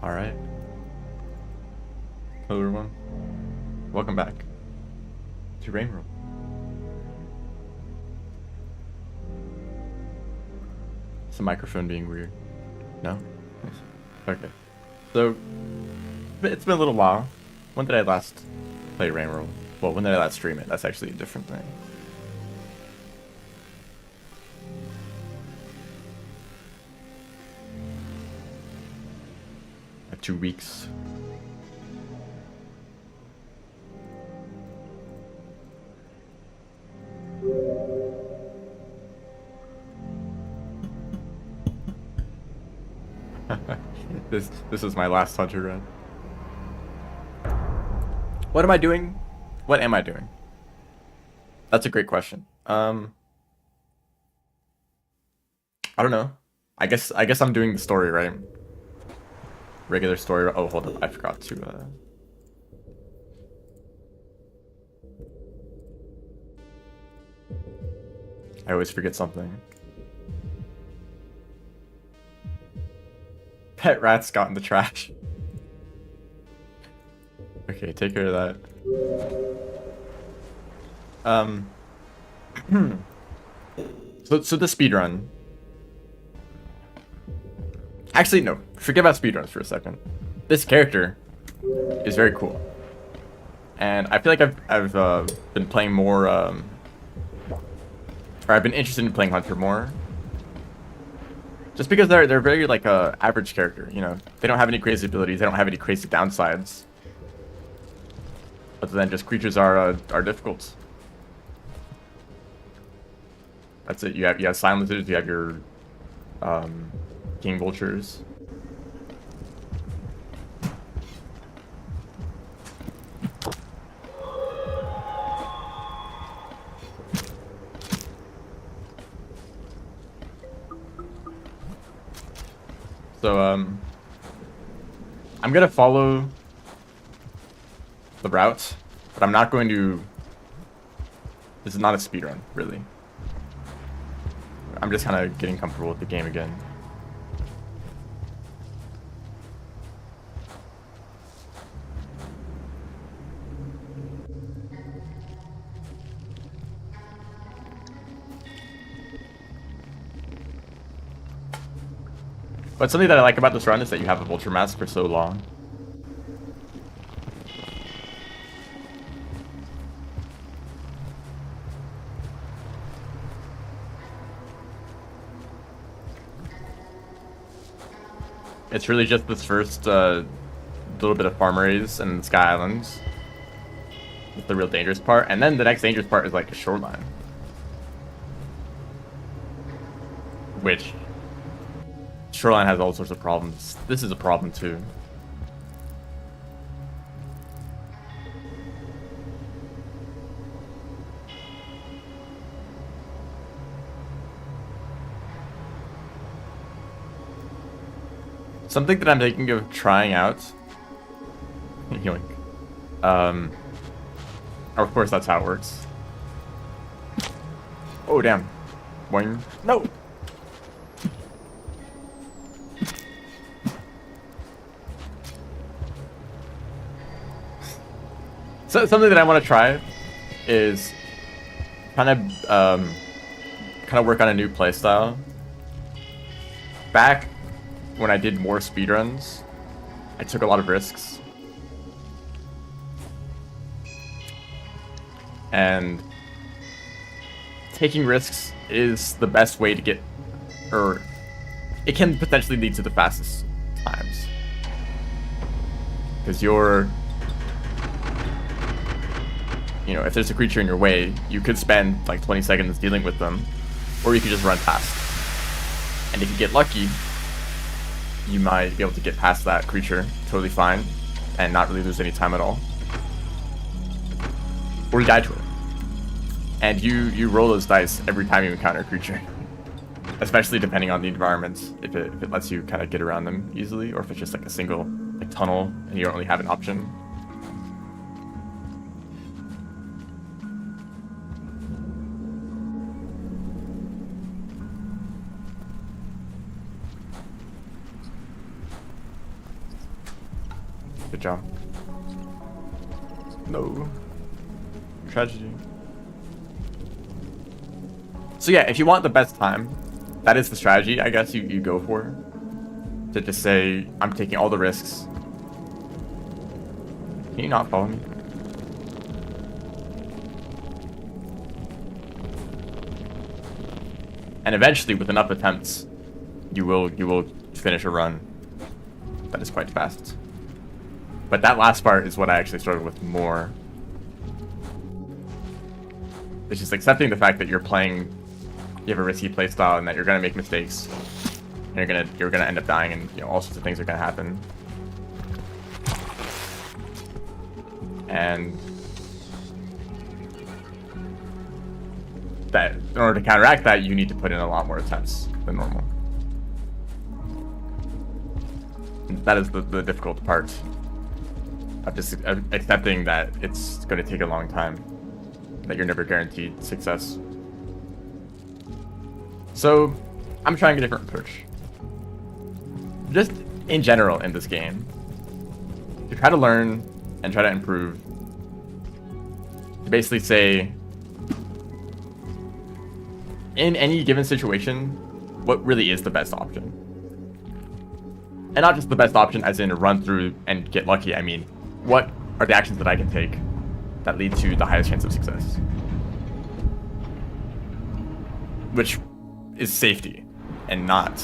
All right. Hello, everyone. Welcome back to Rain Room. Is the microphone being weird? No? Nice. Okay. So, it's been a little while. When did I last play Rain Room? Well, when did I last stream it? That's actually a different thing. Like 2 weeks. This is my last Hunter run. What am I doing? What am I doing? That's a great question. I don't know. I guess I'm doing the story, right? Regular story. Oh, hold up. I forgot to I always forget something. Pet rats got in the trash. Okay, take care of that. So the speedrun. Actually, no. Forget about speedruns for a second. This character is very cool, and I feel like I've been playing more, or I've been interested in playing Hunter more. Just because they're very like average character, you know. They don't have any crazy abilities. They don't have any crazy downsides. Other than just creatures are difficult. That's it. You have silencers. You have your king vultures. So I'm gonna follow the route, but I'm not going to. This is not a speedrun, really. I'm just kind of getting comfortable with the game again. But something that I like about this run is that you have a vulture mask for so long. It's really just this first little bit of farm raise and Sky Islands. That's the real dangerous part. And then the next dangerous part is like a shoreline. Which shoreline has all sorts of problems. This is a problem too. Something that I'm thinking of trying out. Yoink. Of course, that's how it works. Oh damn! Boing. No. So something that I want to try is kind of work on a new playstyle. Back when I did more speedruns, I took a lot of risks. And taking risks is the best way to get, or it can potentially lead to the fastest times. Because you're, you know, if there's a creature in your way, you could spend like 20 seconds dealing with them, or you could just run past. And if you get lucky, you might be able to get past that creature totally fine and not really lose any time at all. Or you die to it. And you roll those dice every time you encounter a creature. Especially depending on the environment, if it lets you kind of get around them easily, or if it's just like a single like tunnel and you don't really have an option. Good job. No. Tragedy. So yeah, if you want the best time, that is the strategy, I guess, you go for. To just say, I'm taking all the risks. Can you not follow me? And eventually, with enough attempts, you will finish a run that is quite fast. But that last part is what I actually struggle with more. It's just accepting the fact that you're playing, you have a risky playstyle, and that you're gonna make mistakes. And you're gonna end up dying, and you know, all sorts of things are gonna happen. And that in order to counteract that, you need to put in a lot more attempts than normal. And that is the difficult part of just accepting that it's going to take a long time, that you're never guaranteed success. So I'm trying a different approach. Just in general in this game, to try to learn and try to improve, to basically say, in any given situation, what really is the best option? And not just the best option as in run through and get lucky. I mean, what are the actions that I can take that lead to the highest chance of success? Which is safety and not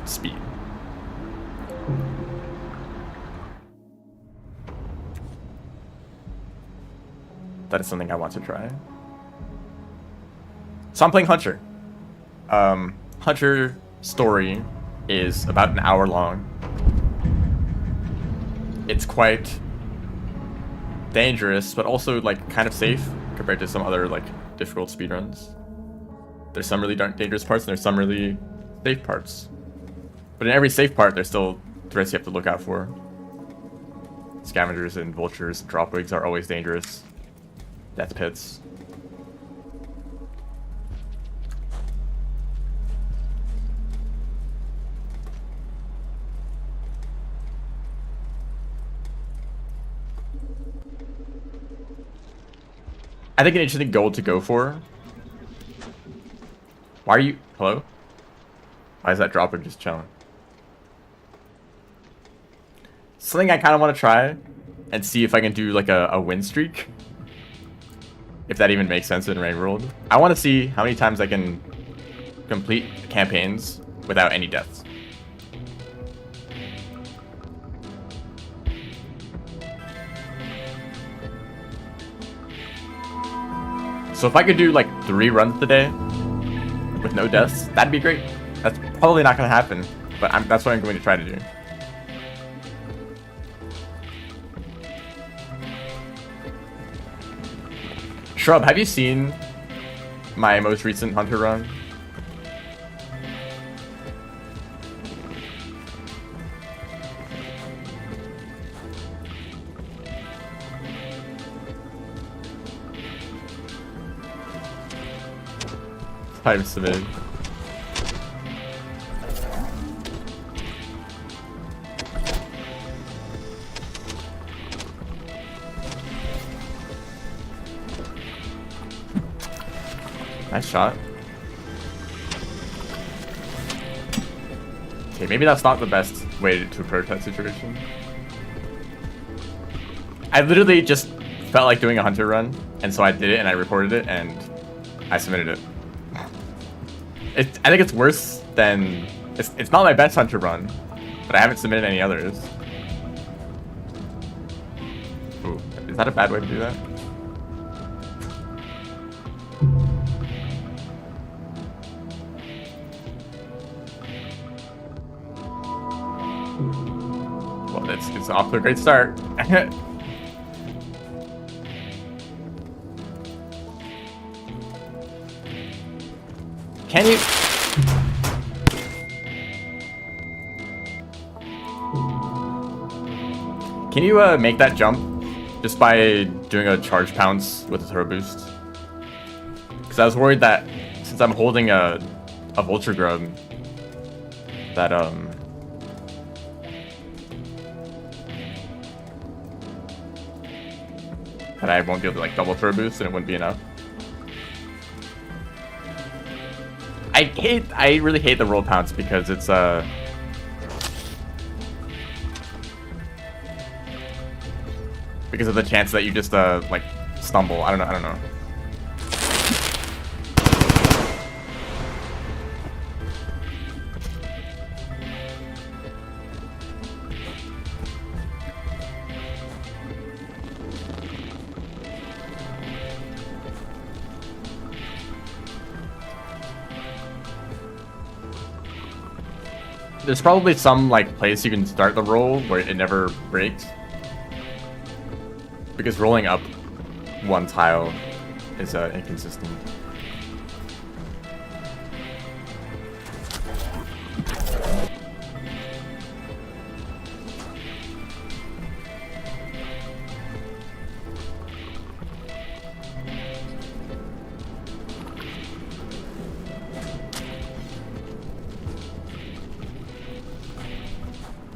speed. That is something I want to try. So I'm playing Hunter. Hunter story is about an hour long. It's quite dangerous, but also like kind of safe compared to some other like difficult speedruns. There's some really dangerous parts and there's some really safe parts. But in every safe part, there's still threats you have to look out for. Scavengers and vultures and dropwigs are always dangerous. Death pits. I think an interesting goal to go for. Why are you... Hello? Why is that dropwig just chilling? Something I kind of want to try and see if I can do like a win streak. If that even makes sense in Rain World. I want to see how many times I can complete campaigns without any deaths. So if I could do like 3 runs today with no deaths, that'd be great. That's probably not going to happen, but that's what I'm going to try to do. Shrub, have you seen my most recent Hunter run? Time submitted. Nice shot. Okay, maybe that's not the best way to approach that situation. I literally just felt like doing a Hunter run, and so I did it and I reported it and I submitted it. I think it's worse than... It's not my best Hunter run, but I haven't submitted any others. Ooh, is that a bad way to do that? Well, it's off to a great start. Can you... Can you make that jump just by doing a charge pounce with a throw boost? Because I was worried that since I'm holding a vulture grub, that that I won't be able to like double throw boost and it wouldn't be enough. I really hate the roll pounce because it's because of the chance that you just like stumble. I don't know. There's probably some like place you can start the roll where it never breaks. Because rolling up one tile is inconsistent.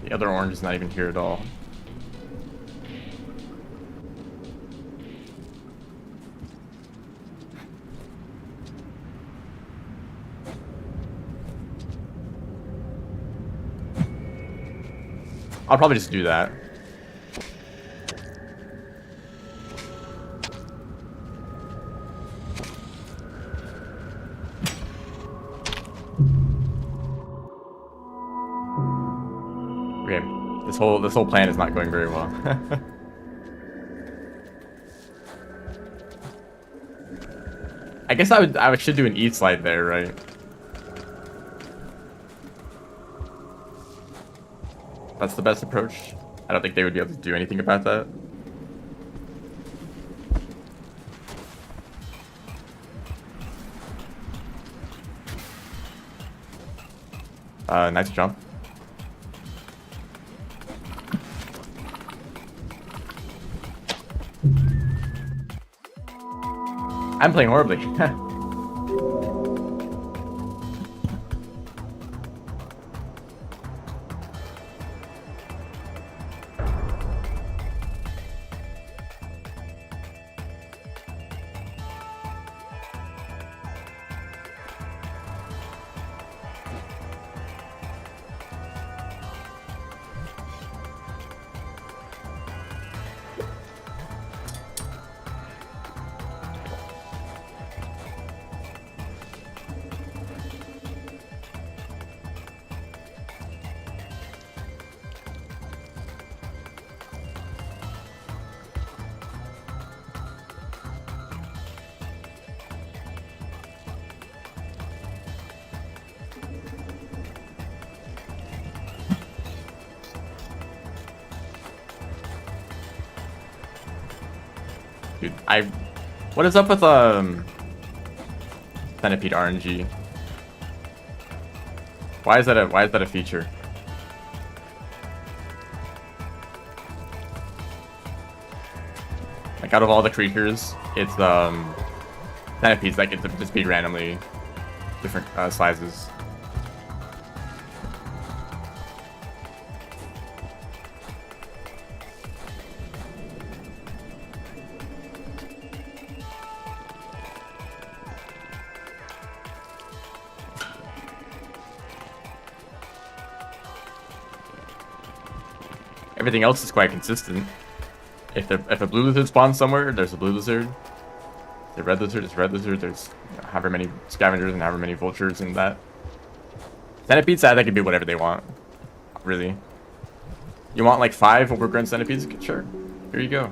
The other orange is not even here at all. I'll probably just do that. Okay, this whole plan is not going very well. I guess I should do an E slide there, right? That's the best approach. I don't think they would be able to do anything about that. Nice jump. I'm playing horribly. Dude, what is up with Centipede RNG? Why is that a feature? Like out of all the creatures, it's centipedes that get to just be randomly different sizes. Everything else is quite consistent. If a blue lizard spawns somewhere, there's a blue lizard. The red lizard is red lizard. There's however many scavengers and however many vultures in that. Centipedes, they can be whatever they want. Really. You want like 5 overgrown centipedes? Sure. Here you go.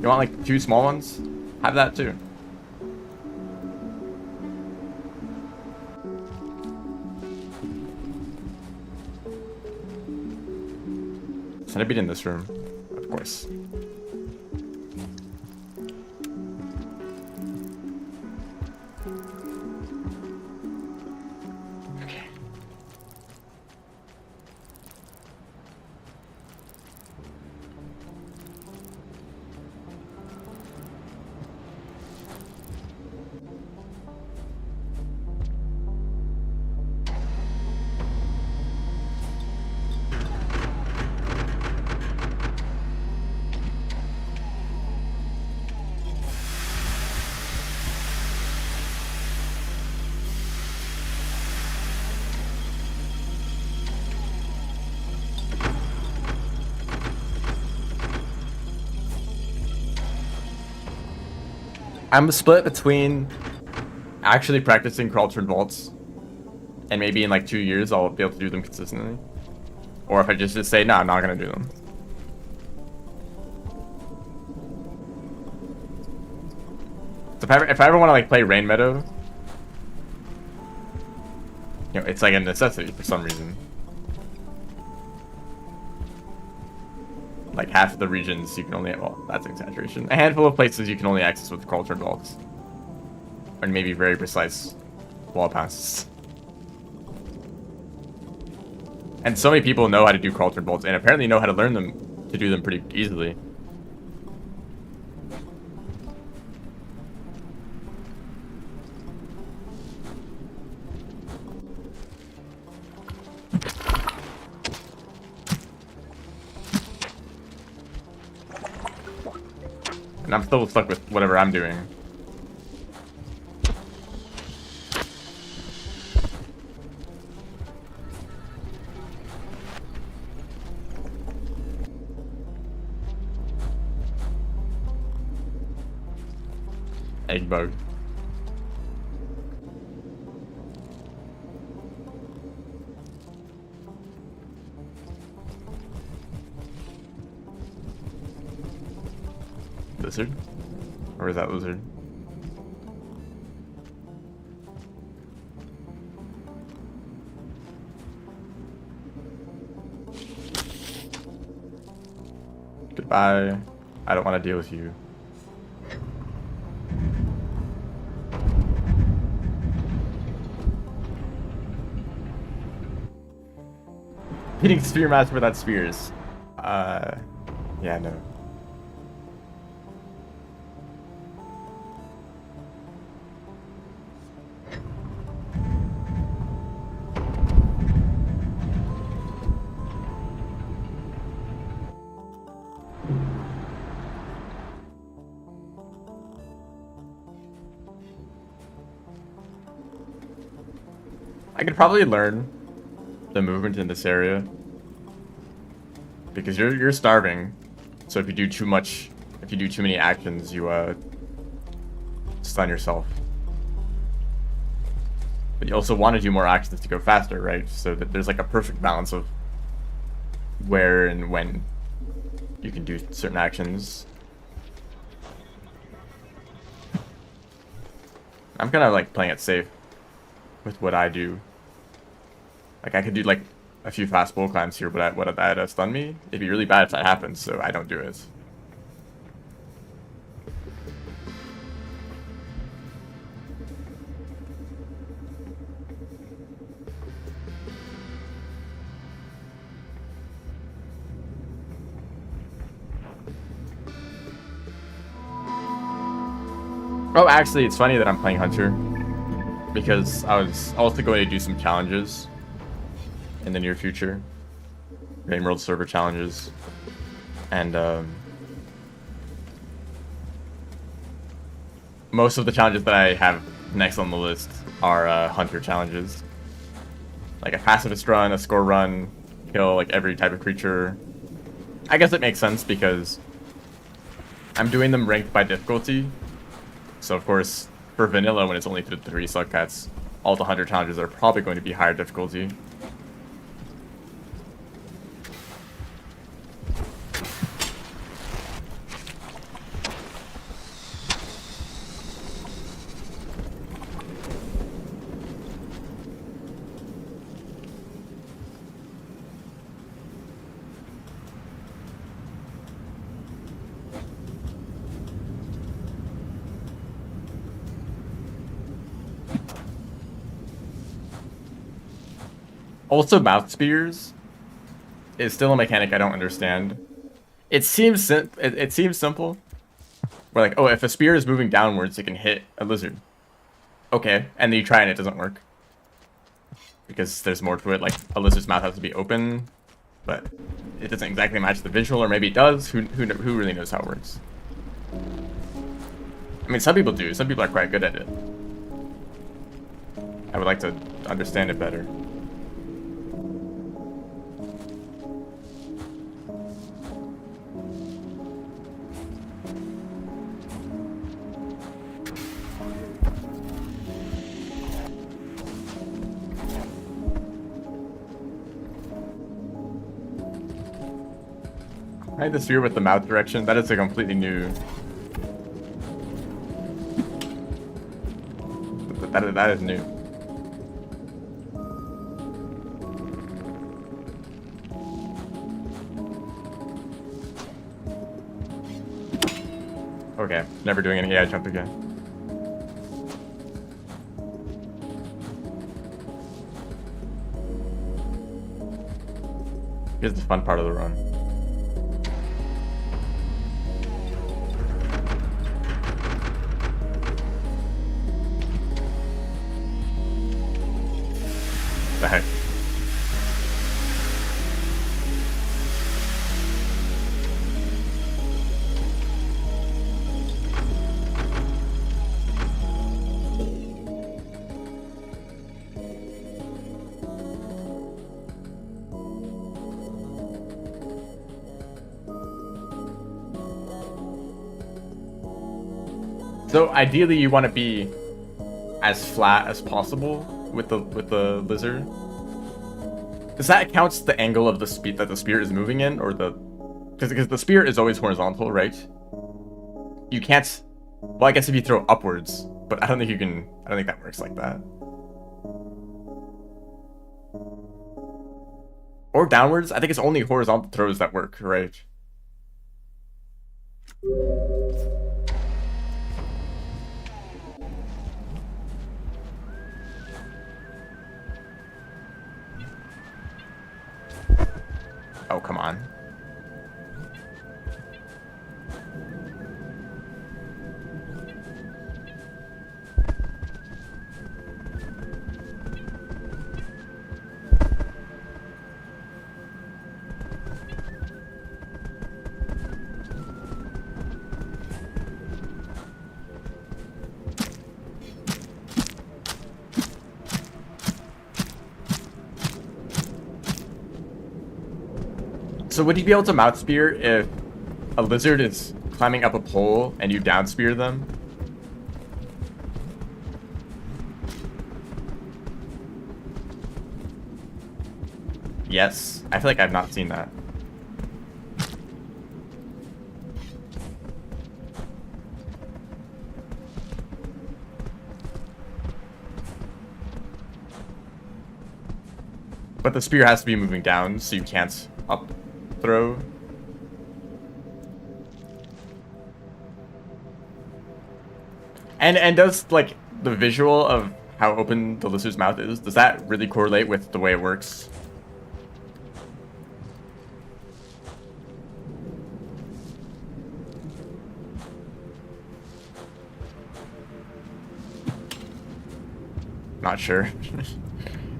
You want like 2 small ones? Have that too. Centipede in this room, of course. Okay. I'm split between actually practicing crawl turn vaults, and maybe in like 2 years I'll be able to do them consistently, or if I just say no, I'm not gonna do them. So if I ever want to like play Rain Meadow, you know, it's like a necessity for some reason. Like half of the regions you can only, well, that's an exaggeration. A handful of places you can only access with crawl turn vaults, or maybe very precise wall passes. And so many people know how to do crawl turn vaults, and apparently know how to learn them to do them pretty easily. And I'm still stuck with whatever I'm doing. Egg bug. Lizard? Or is that lizard? Goodbye. I don't want to deal with you. Hitting spear master without spears. Yeah, no. I could probably learn the movement in this area because you're starving. So if you do too much, if you do too many actions, you stun yourself. But you also want to do more actions to go faster, right? So that there's like a perfect balance of where and when you can do certain actions. I'm kind of like playing it safe with what I do. Like I could do like a few fast wall climbs here, but would that stun me? It'd be really bad if that happens, so I don't do it. Oh, actually, it's funny that I'm playing Hunter, because I was also going to do some challenges in the near future. Rain World server challenges. And most of the challenges that I have next on the list are Hunter challenges. Like a pacifist run, a score run, kill like every type of creature. I guess it makes sense because I'm doing them ranked by difficulty. So of course, for vanilla, when it's only 3 slugcats, all the Hunter challenges are probably going to be higher difficulty. Also, mouth spears is still a mechanic I don't understand. It seems it seems simple. We're like, oh, if a spear is moving downwards, it can hit a lizard. Okay, and then you try and it doesn't work because there's more to it. Like a lizard's mouth has to be open, but it doesn't exactly match the visual, or maybe it does. Who really knows how it works? I mean, some people do. Some people are quite good at it. I would like to understand it better. I had the spear with the mouth direction. That is a completely new. That is new. Okay, never doing any AI jump again. Here's the fun part of the run. The heck? So ideally, you want to be as flat as possible with the lizard. Because that counts the angle of the speed that the spear is moving in, or the because the spear is always horizontal, right? You can't. Well, I guess if you throw upwards, but I don't think you can. I don't think that works like that. Or downwards. I think it's only horizontal throws that work, right? Oh, come on. So would you be able to mouth spear if a lizard is climbing up a pole and you down spear them? Yes. I feel like I've not seen that. But the spear has to be moving down, so you can't up throw. And does, like, the visual of how open the lizard's mouth is, does that really correlate with the way it works? Not sure.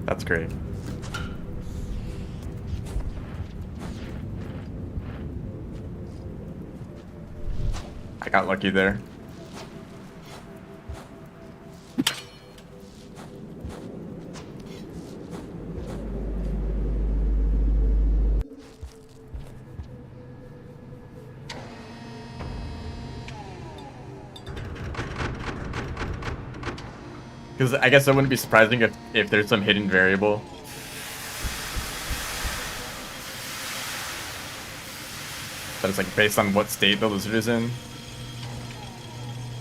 That's great. I got lucky there. Because I guess it wouldn't be surprising if there's some hidden variable. That is, like, based on what state the lizard is in.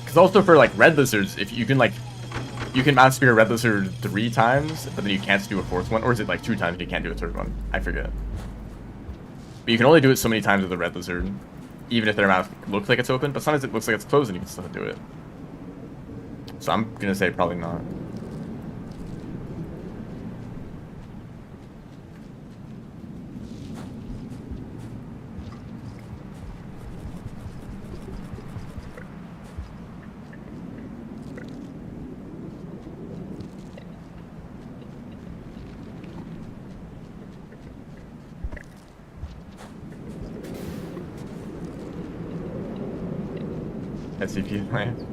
Because also for, like, red lizards, if you can, like, you can mount spear a red lizard 3 times, but then you can't do a 4th one, or is it like 2 times you can't do a 3rd one? I forget. But you can only do it so many times with a red lizard, even if their mouth looks like it's open, but sometimes it looks like it's closed and you can still do it. So I'm gonna say probably not. SCP land.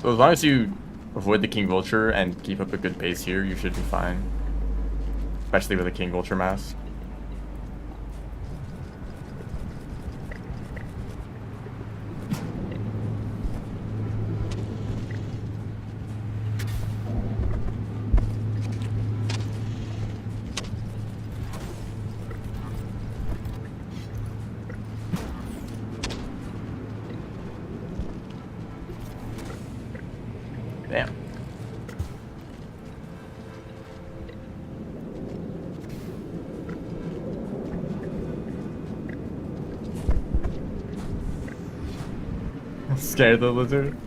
So as long as you avoid the King Vulture and keep up a good pace here, you should be fine. Especially with a King Vulture mask. Damn. Scare the lizard?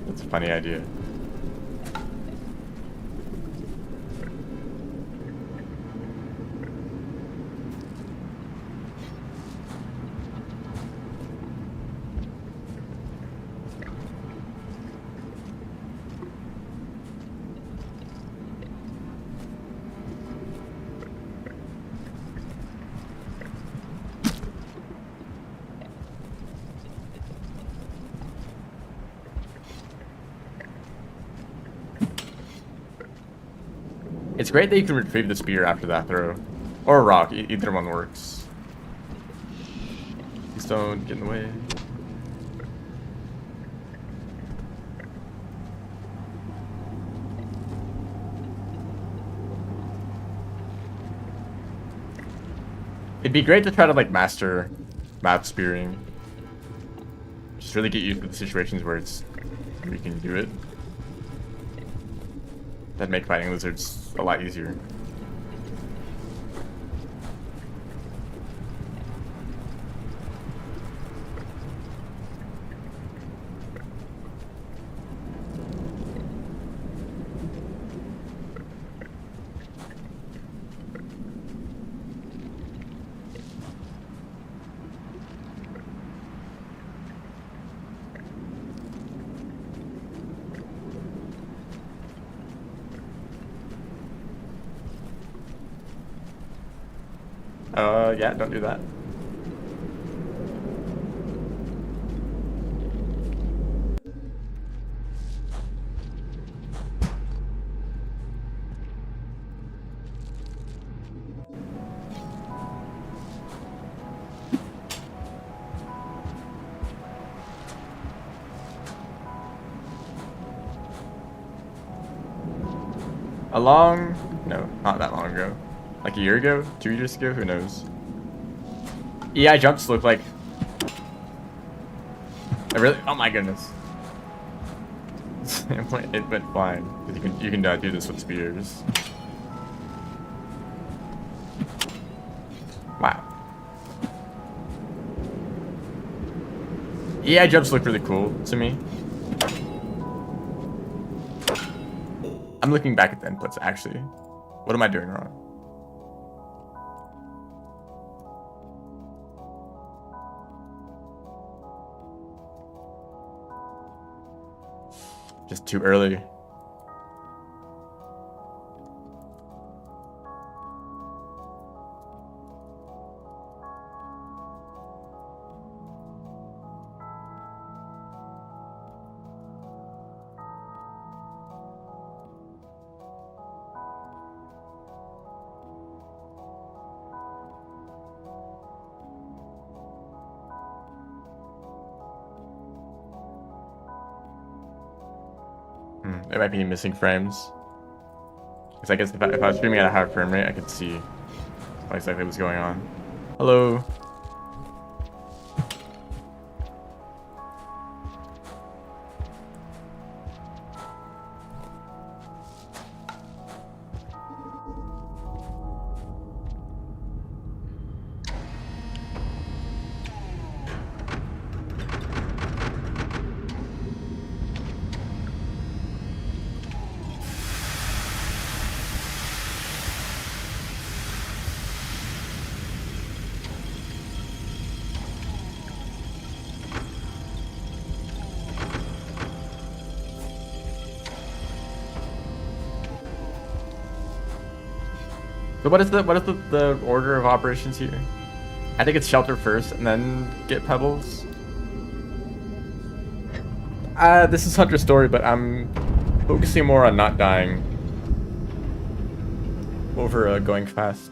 That's a funny idea. It's great that you can retrieve the spear after that throw. Or a rock, either one works. Please don't get in the way. It'd be great to try to like master map spearing. Just really get used to the situations where you can do it. That'd make fighting lizards a lot easier. Yeah, don't do that. No, not that long ago. Like a year ago? 2 years ago? Who knows? EI jumps look like... Oh my goodness. It went fine. You can do this with spears. Wow. EI jumps look really cool to me. I'm looking back at the inputs actually. What am I doing wrong? Just too early. There might be missing frames. Because I guess if I was streaming at a higher frame rate, I could see what exactly was going on. Hello. So what is the order of operations here? I think it's shelter first and then get pebbles. This is Hunter's story, but I'm focusing more on not dying over going fast.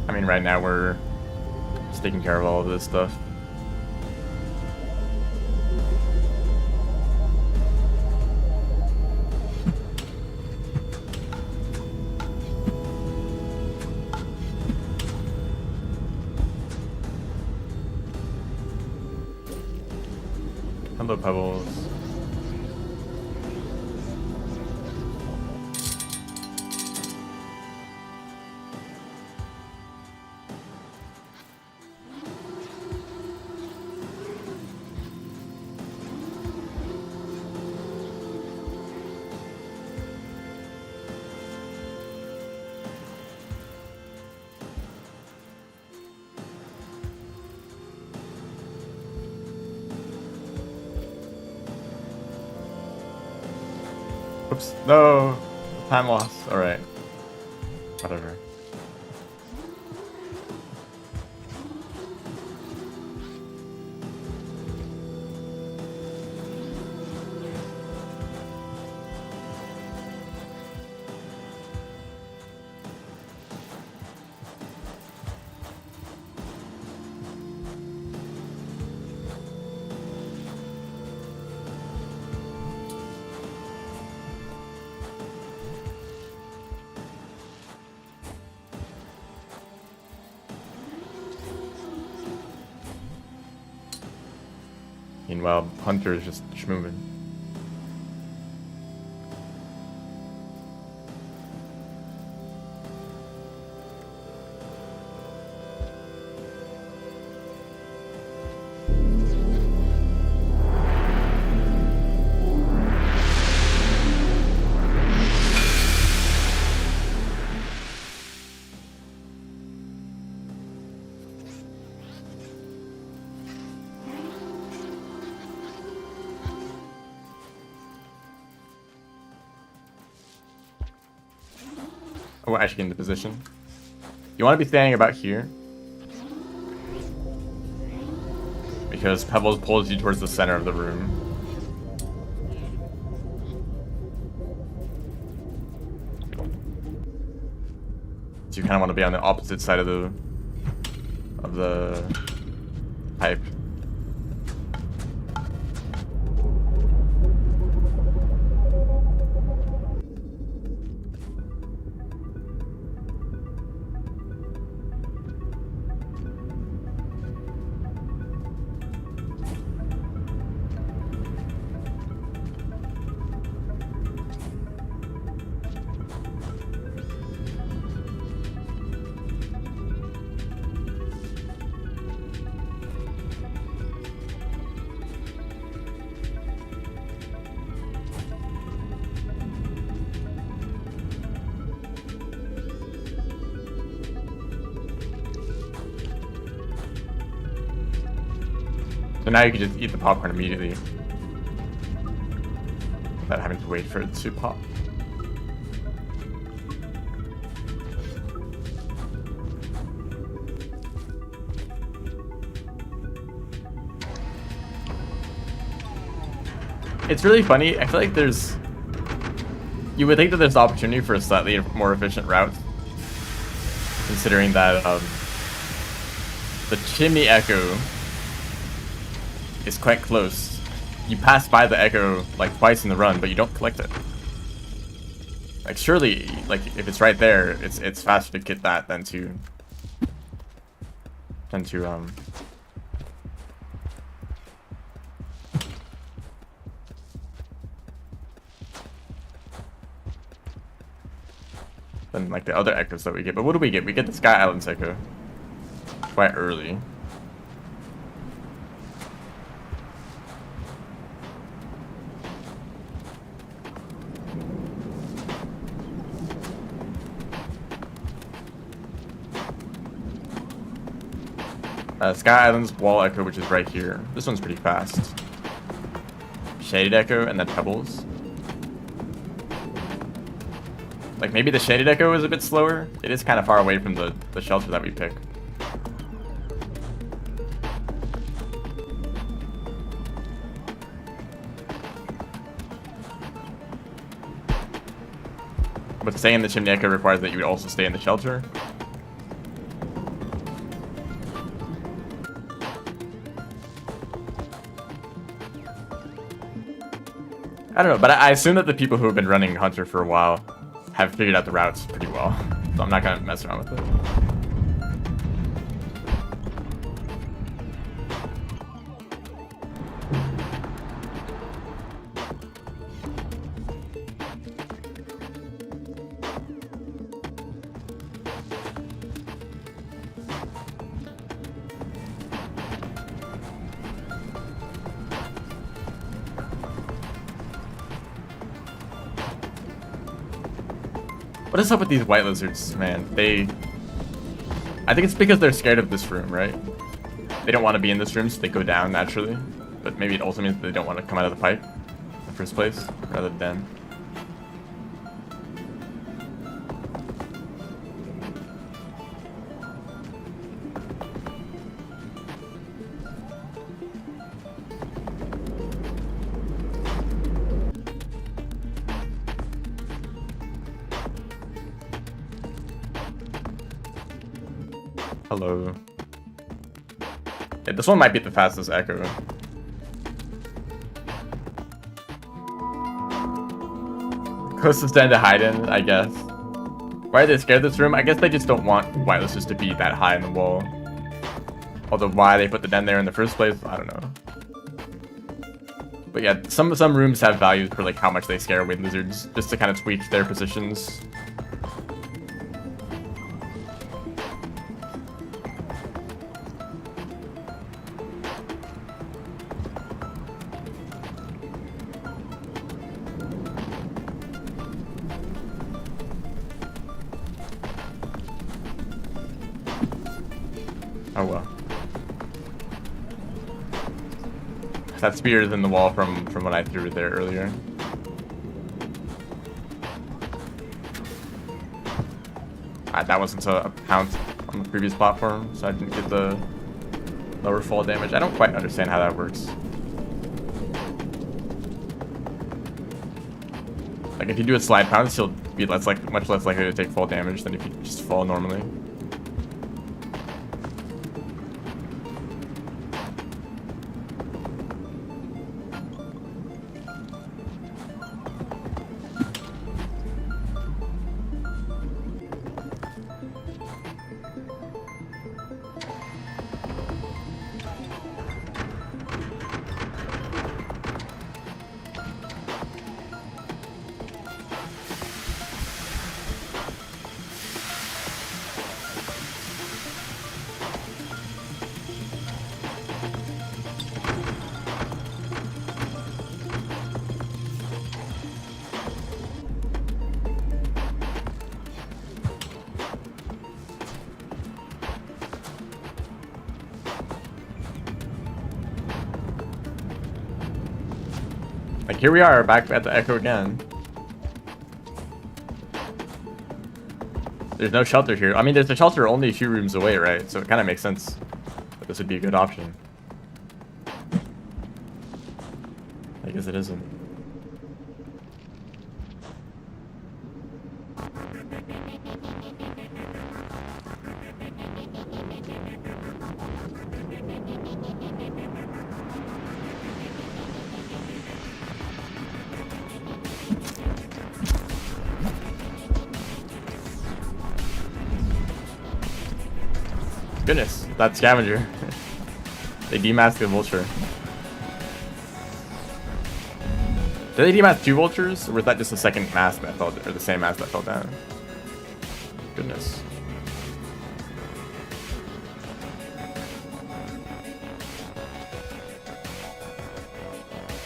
I mean, right now we're just taking care of all of this stuff. Hello, Pebbles. Oops, no! Time loss. Alright. Whatever. Meanwhile, Hunter is just schmoovin'. Oh, we're actually in the position. You want to be standing about here, because Pebbles pulls you towards the center of the room. So you kind of want to be on the opposite side of the pipe. So now you can just eat the popcorn immediately without having to wait for it to pop. It's really funny. I feel like there's... You would think that there's opportunity for a slightly more efficient route, considering that the chimney echo is quite close. You pass by the echo like twice in the run, but you don't collect it. Like surely, like if it's right there, it's faster to get that than to than like the other echoes that we get. But what do we get? We get the Sky Islands echo quite early. Sky Island's Wall Echo, which is right here. This one's pretty fast. Shaded Echo, and then Pebbles. Like, maybe the Shaded Echo is a bit slower. It is kind of far away from the shelter that we pick. But staying in the Chimney Echo requires that you would also stay in the shelter. I don't know, but I assume that the people who have been running Hunter for a while have figured out the routes pretty well. So I'm not gonna mess around with it. What is up with these white lizards, man? I think it's because they're scared of this room, right? They don't want to be in this room, so they go down naturally. But maybe it also means that they don't want to come out of the pipe in the first place, rather than... Hello. Yeah, this one might be the fastest echo. Closest den to hide in, I guess. Why are they scared of this room? I guess they just don't want white lizards to be that high in the wall. Although why they put the den there in the first place, I don't know. But yeah, some rooms have values for like how much they scare away lizards, just to kind of tweak their positions. Oh well. That spear is in the wall from when I threw it there earlier. That wasn't a pounce on the previous platform, so I didn't get the lower fall damage. I don't quite understand how that works. Like if you do a slide pounce, you'll be much less likely to take fall damage than if you just fall normally. Like here we are back at the Echo again. There's no shelter here. I mean, there's a shelter only a few rooms away, right? So it kind of makes sense that this would be a good option. I guess it isn't. Goodness, that scavenger. They demasked the vulture. Did they demask 2 vultures? Or was that just the second mask that fell, or the same mask that fell down? Goodness.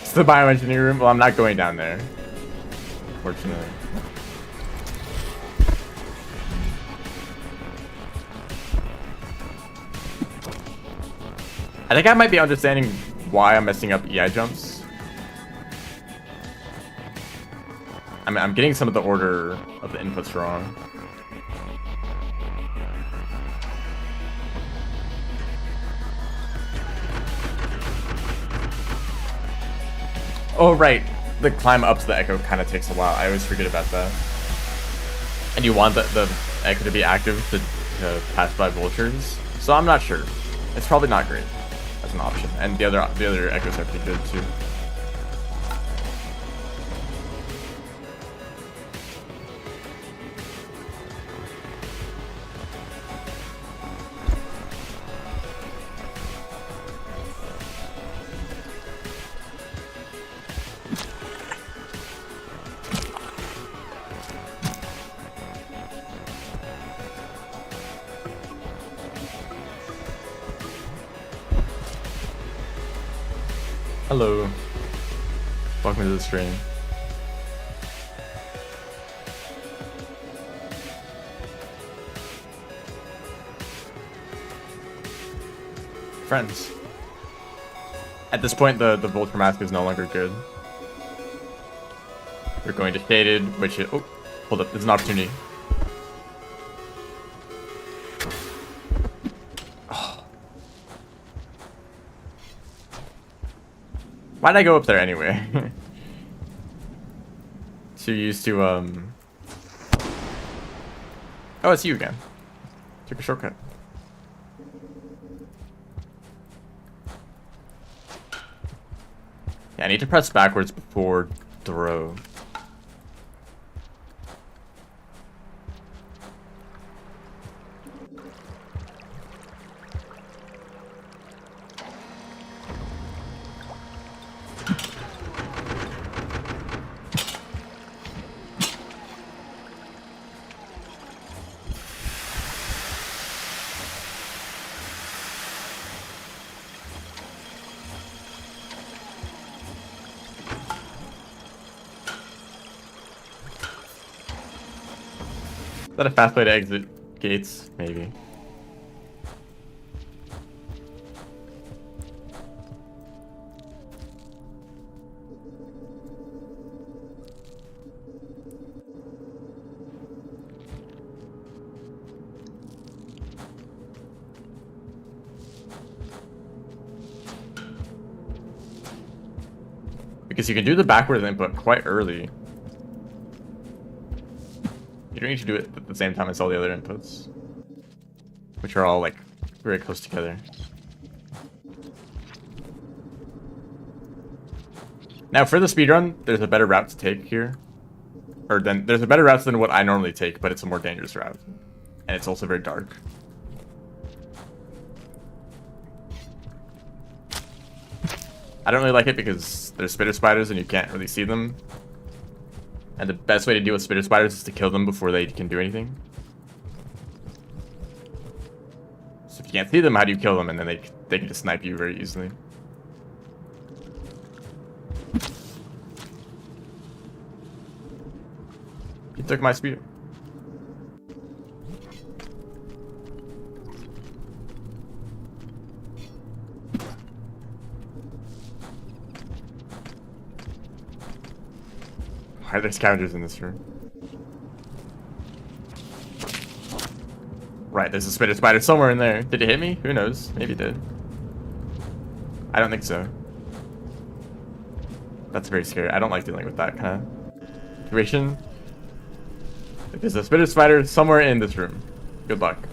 It's the bioengineering room? Well, I'm not going down there. Unfortunately. I think I might be understanding why I'm messing up EI jumps. I mean, I'm getting some of the order of the inputs wrong. Oh, right. The climb up to the Echo kind of takes a while. I always forget about that. And you want the Echo to be active to pass by vultures. So I'm not sure. It's probably not great as an option. And the other Echoes are pretty good too. Hello. Welcome to the stream. Friends. At this point, the Vulture Mask is no longer good. We're going to Shaded, which is... Oh, hold up. There's an opportunity. Why'd I go up there anyway? Too used to, Oh, it's you again. Took a shortcut. Yeah, I need to press backwards before throw. Is that a fast way to exit gates? Maybe. Because you can do the backwards input quite early. You don't need to do it at the same time as all the other inputs, which are all like very close together. Now for the speedrun, there's a better route to take here. There's a better route than what I normally take, but it's a more dangerous route. And it's also very dark. I don't really like it because there's spitter spiders and you can't really see them. And the best way to deal with spitter spiders is to kill them before they can do anything. So if you can't see them, how do you kill them? And then they can just snipe you very easily. You took my speeder. Why are there scavengers in this room? Right, there's a spitter spider somewhere in there. Did it hit me? Who knows? Maybe it did. I don't think so. That's very scary. I don't like dealing with that kind of situation. There's a spitter spider somewhere in this room. Good luck.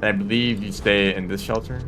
I believe you stay in this shelter.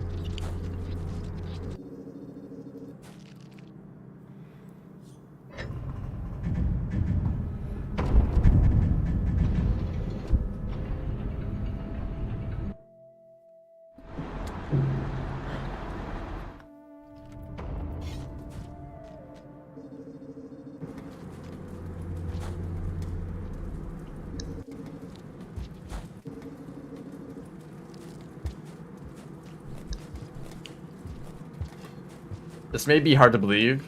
This may be hard to believe,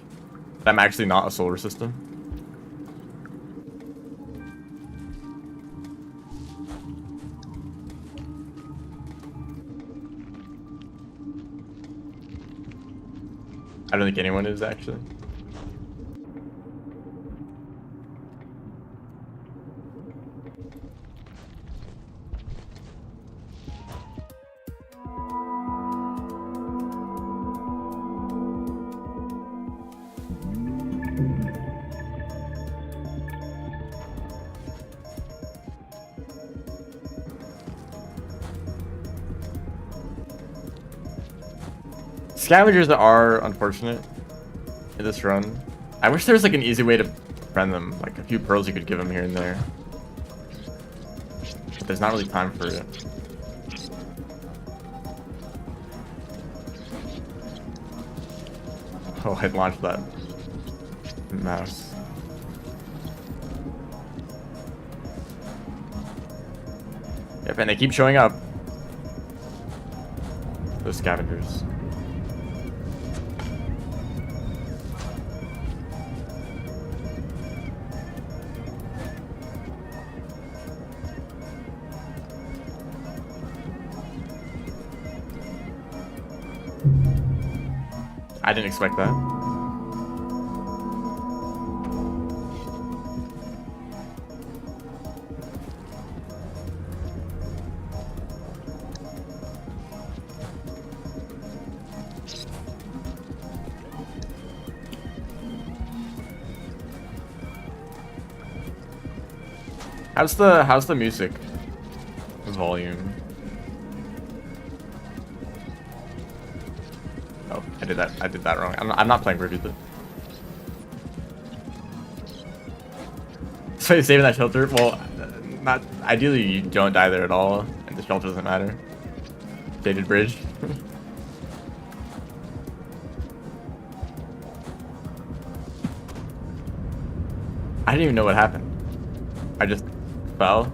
but I'm actually not a solar system. I don't think anyone is, actually. Scavengers are unfortunate in this run. I wish there was like an easy way to friend them, like a few pearls you could give them here and there. But there's not really time for it. Oh, I launched that mouse. Yep, and they keep showing up. Those scavengers. I didn't expect that. How's the music volume? Oh, I did that wrong. I'm not playing Review though. So you're saving that shelter? Well, not ideally you don't die there at all, and the shelter doesn't matter. Shaded bridge. I didn't even know what happened. I just fell.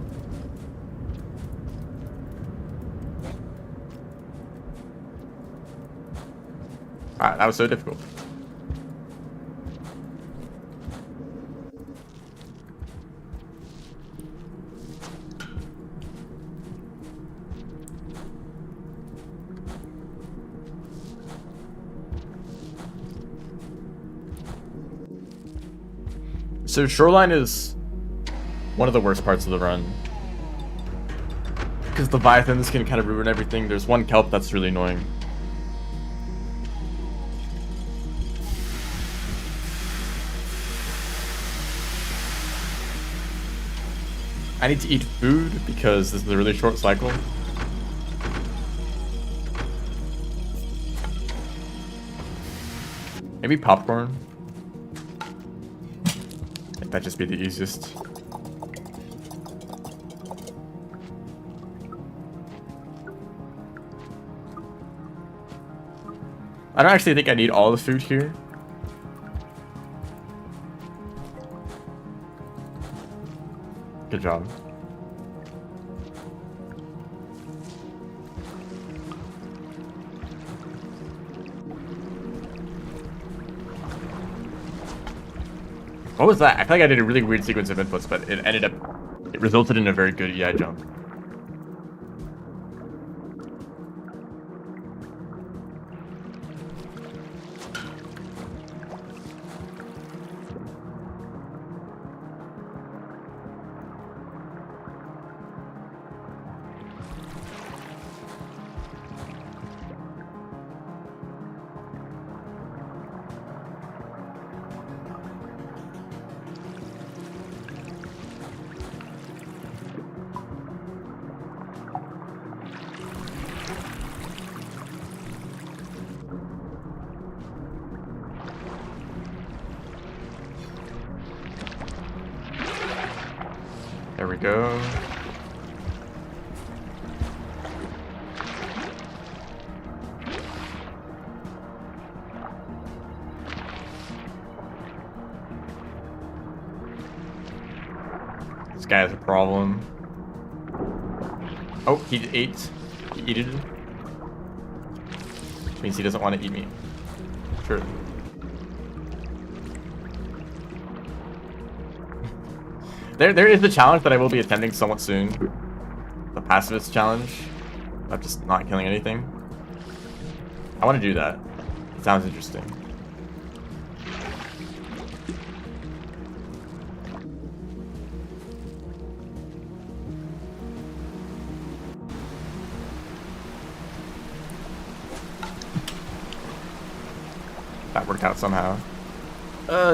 Alright, that was so difficult. So Shoreline is one of the worst parts of the run. Because the Leviathans can kind of ruin everything. There's one kelp that's really annoying. I need to eat food because this is a really short cycle. Maybe popcorn. I think that'd just be the easiest. I don't actually think I need all the food here. Good job. What was that? I feel like I did a really weird sequence of inputs, but it resulted in a very good EI jump. There we go. This guy has a problem. Oh, he ate. He eated it. Which means he doesn't want to eat me. Sure. There is the challenge that I will be attending somewhat soon. The pacifist challenge. Of just not killing anything. I want to do that. It sounds interesting. That worked out somehow.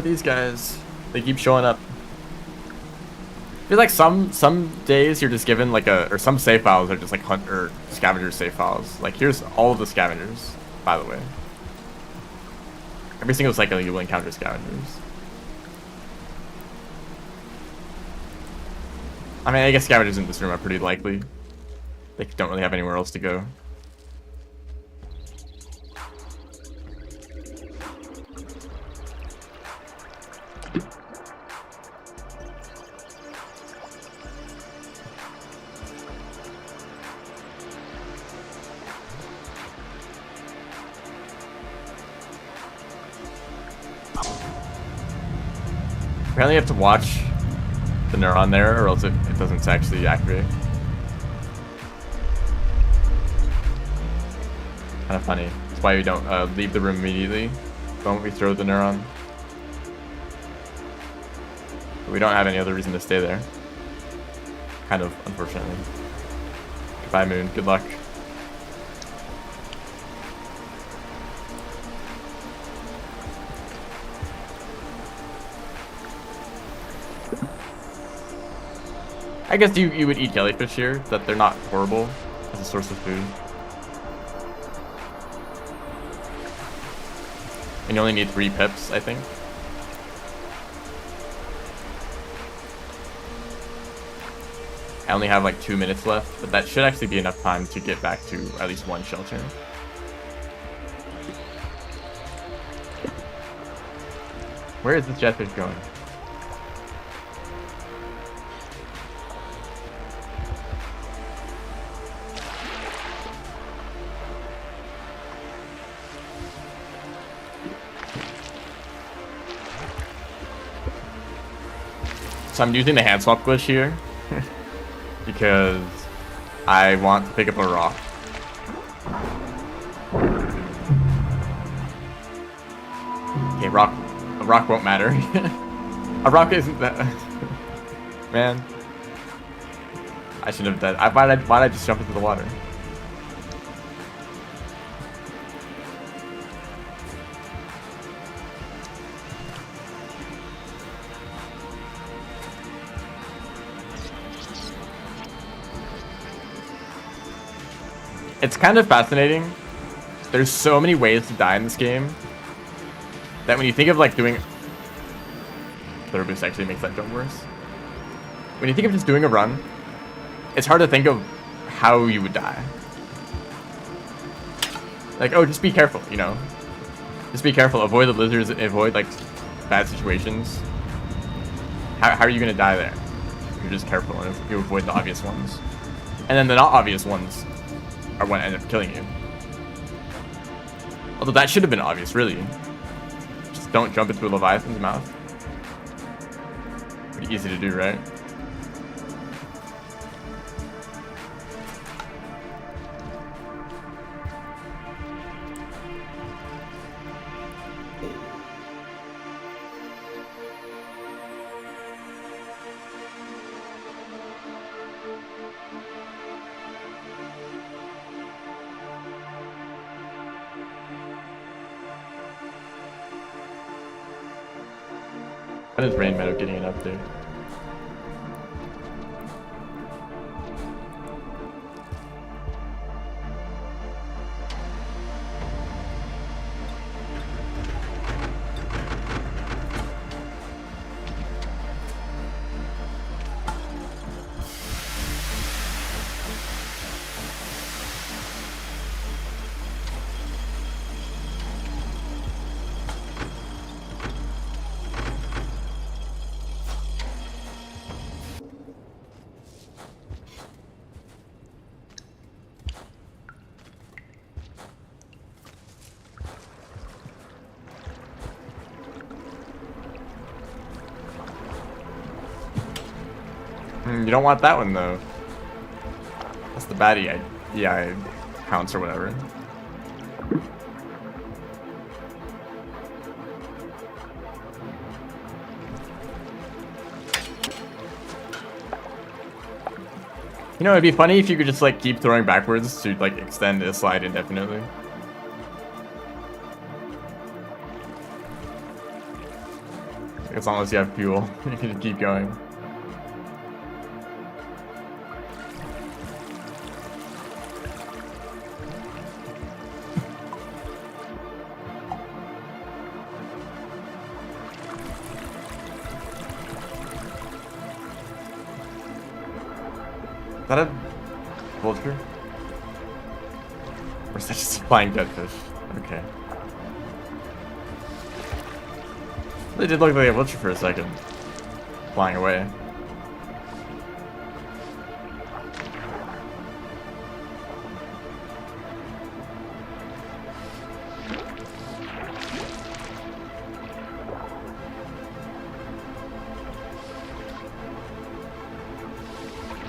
These guys, they keep showing up. I feel like some days you're just given like or some save files are just like hunt or scavenger save files. Like here's all of the scavengers, by the way. Every single cycle you will encounter scavengers. I mean, I guess scavengers in this room are pretty likely. They don't really have anywhere else to go. Apparently you have to watch the neuron there or else it doesn't actually activate. Kind of funny. That's why we don't leave the room immediately. Don't we throw the neuron? But we don't have any other reason to stay there. Kind of, unfortunately. Goodbye, Moon. Good luck. I guess you would eat jellyfish here, that they're not horrible as a source of food. And you only need 3 pips, I think. I only have like 2 minutes left, but that should actually be enough time to get back to at least 1 shelter. Where is this jetfish going? So I'm using the hand swap glitch here because I want to pick up a rock. Okay, a rock won't matter. A rock isn't that. Man, I shouldn't have done. Why did I just jump into the water? It's kind of fascinating. There's so many ways to die in this game that when you think of like doing... Third boost actually makes that jump worse. When you think of just doing a run, it's hard to think of how you would die. Like, oh, just be careful, you know? Just be careful, avoid the lizards, avoid like bad situations. How are you gonna die there? You're just careful and you avoid the obvious ones. And then the not obvious ones are what end up killing you. Although that should have been obvious, really. Just don't jump into a Leviathan's mouth. Pretty easy to do, right? What is Rain Meadow getting it up to? You don't want that one though. That's the baddie EI counts or whatever. You know, it'd be funny if you could just like keep throwing backwards to like extend this slide indefinitely. As long as you have fuel, you can just keep going. Is that a vulture? Or is that just a flying deadfish? Okay. They did look like a vulture for a second. Flying away.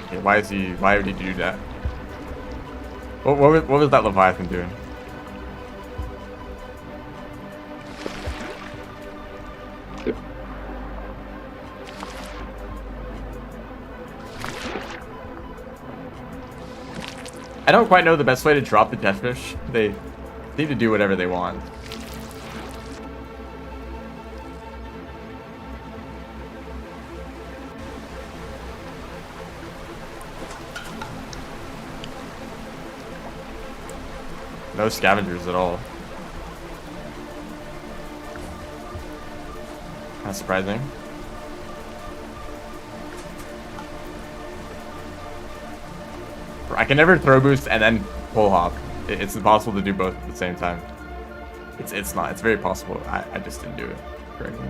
Okay, why would he do that? What was that Leviathan doing? I don't quite know the best way to drop the deathfish. They need to do whatever they want. No scavengers at all. That's surprising. I can never throw boost and then pull hop. It's impossible to do both at the same time. It's not. It's very possible. I just didn't do it correctly.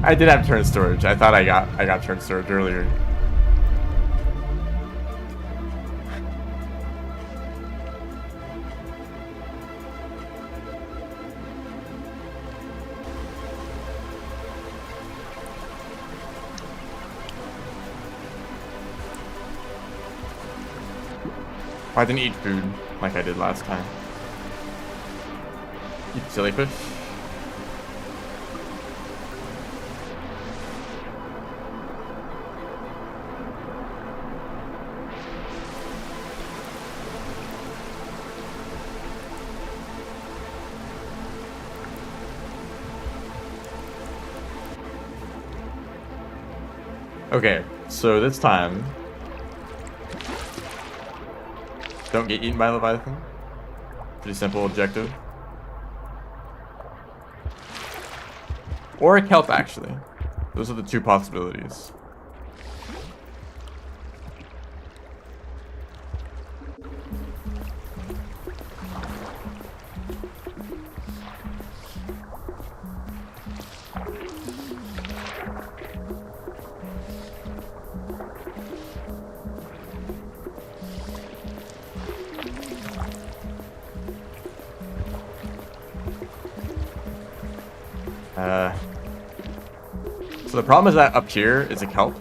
I did have turn storage. I thought I got turn storage earlier. I didn't eat food like I did last time. Eat sillyfish. Okay, so this time, don't get eaten by Leviathan. Pretty simple objective. Or a kelp, actually. Those are the two possibilities. So the problem is that up here is a kelp.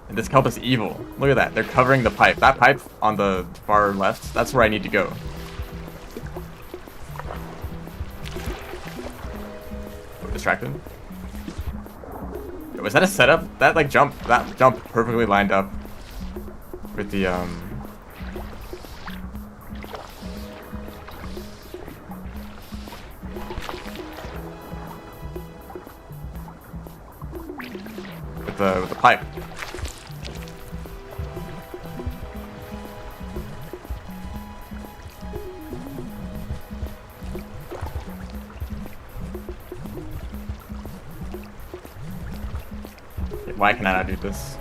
And this kelp is evil. Look at that. They're covering the pipe. That pipe on the far left, that's where I need to go. Oh, distracted. Was that a setup? That jump perfectly lined up with the with the pipe. Why can I not do this?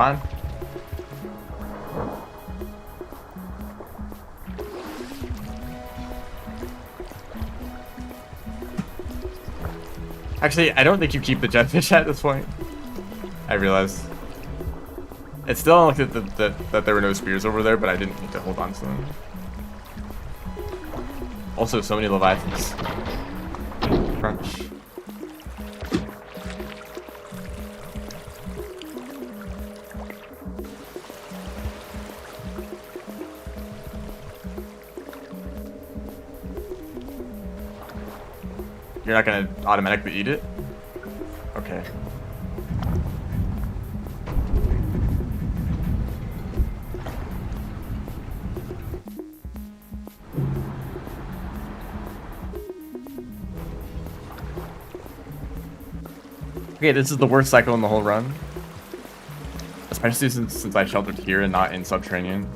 Fine. Actually, I don't think you keep the jetfish at this point. I realized. It still looked that there were no spears over there, but I didn't need to hold on to them. Also, so many Leviathans. Crunch. You're not gonna automatically eat it? Okay. Okay, this is the worst cycle in the whole run. Especially since I sheltered here and not in Subterranean.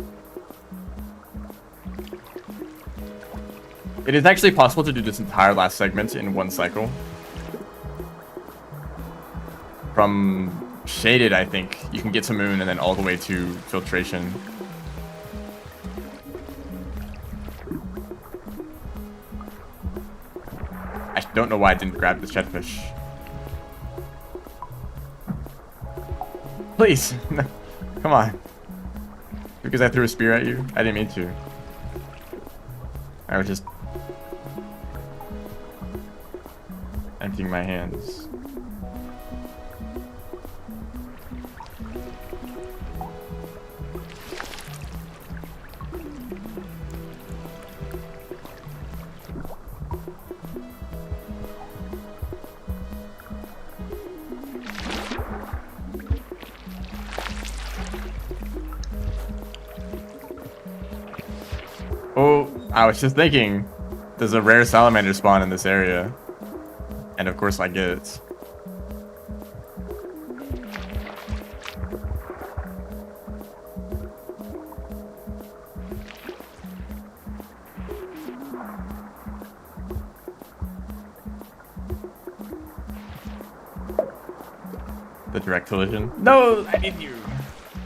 It is actually possible to do this entire last segment in one cycle. From Shaded, I think, you can get to Moon and then all the way to Filtration. I don't know why I didn't grab this jetfish. Please, come on. Because I threw a spear at you? I didn't mean to. I was just emptying my hands. Oh, I was just thinking, there's a rare salamander spawn in this area. And of course I get it. The direct collision. No, I need you.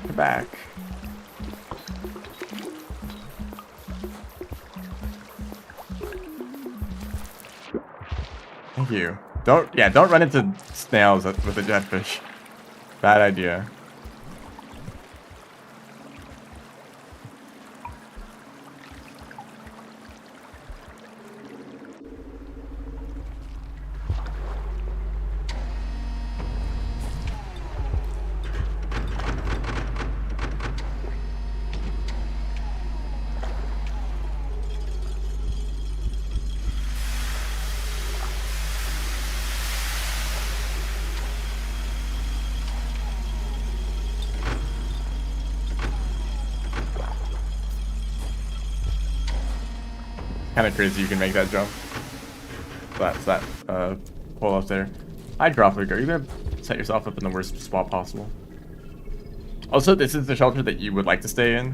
Come back. Thank you. Don't run into snails with a jetfish. Bad idea. Kind of crazy you can make that jump. That's that pull up there. Hydrophic, are you gonna set yourself up in the worst spot possible? Also, this is the shelter that you would like to stay in.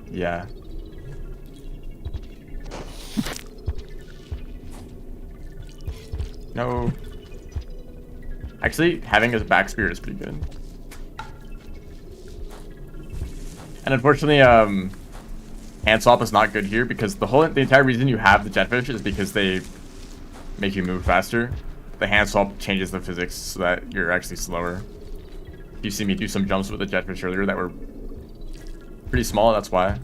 Yeah. No. Actually, having his back spear is pretty good. And unfortunately, hand swap is not good here because the entire reason you have the jetfish is because they make you move faster. The hand swap changes the physics so that you're actually slower. You see me do some jumps with the jetfish earlier that were pretty small, that's why.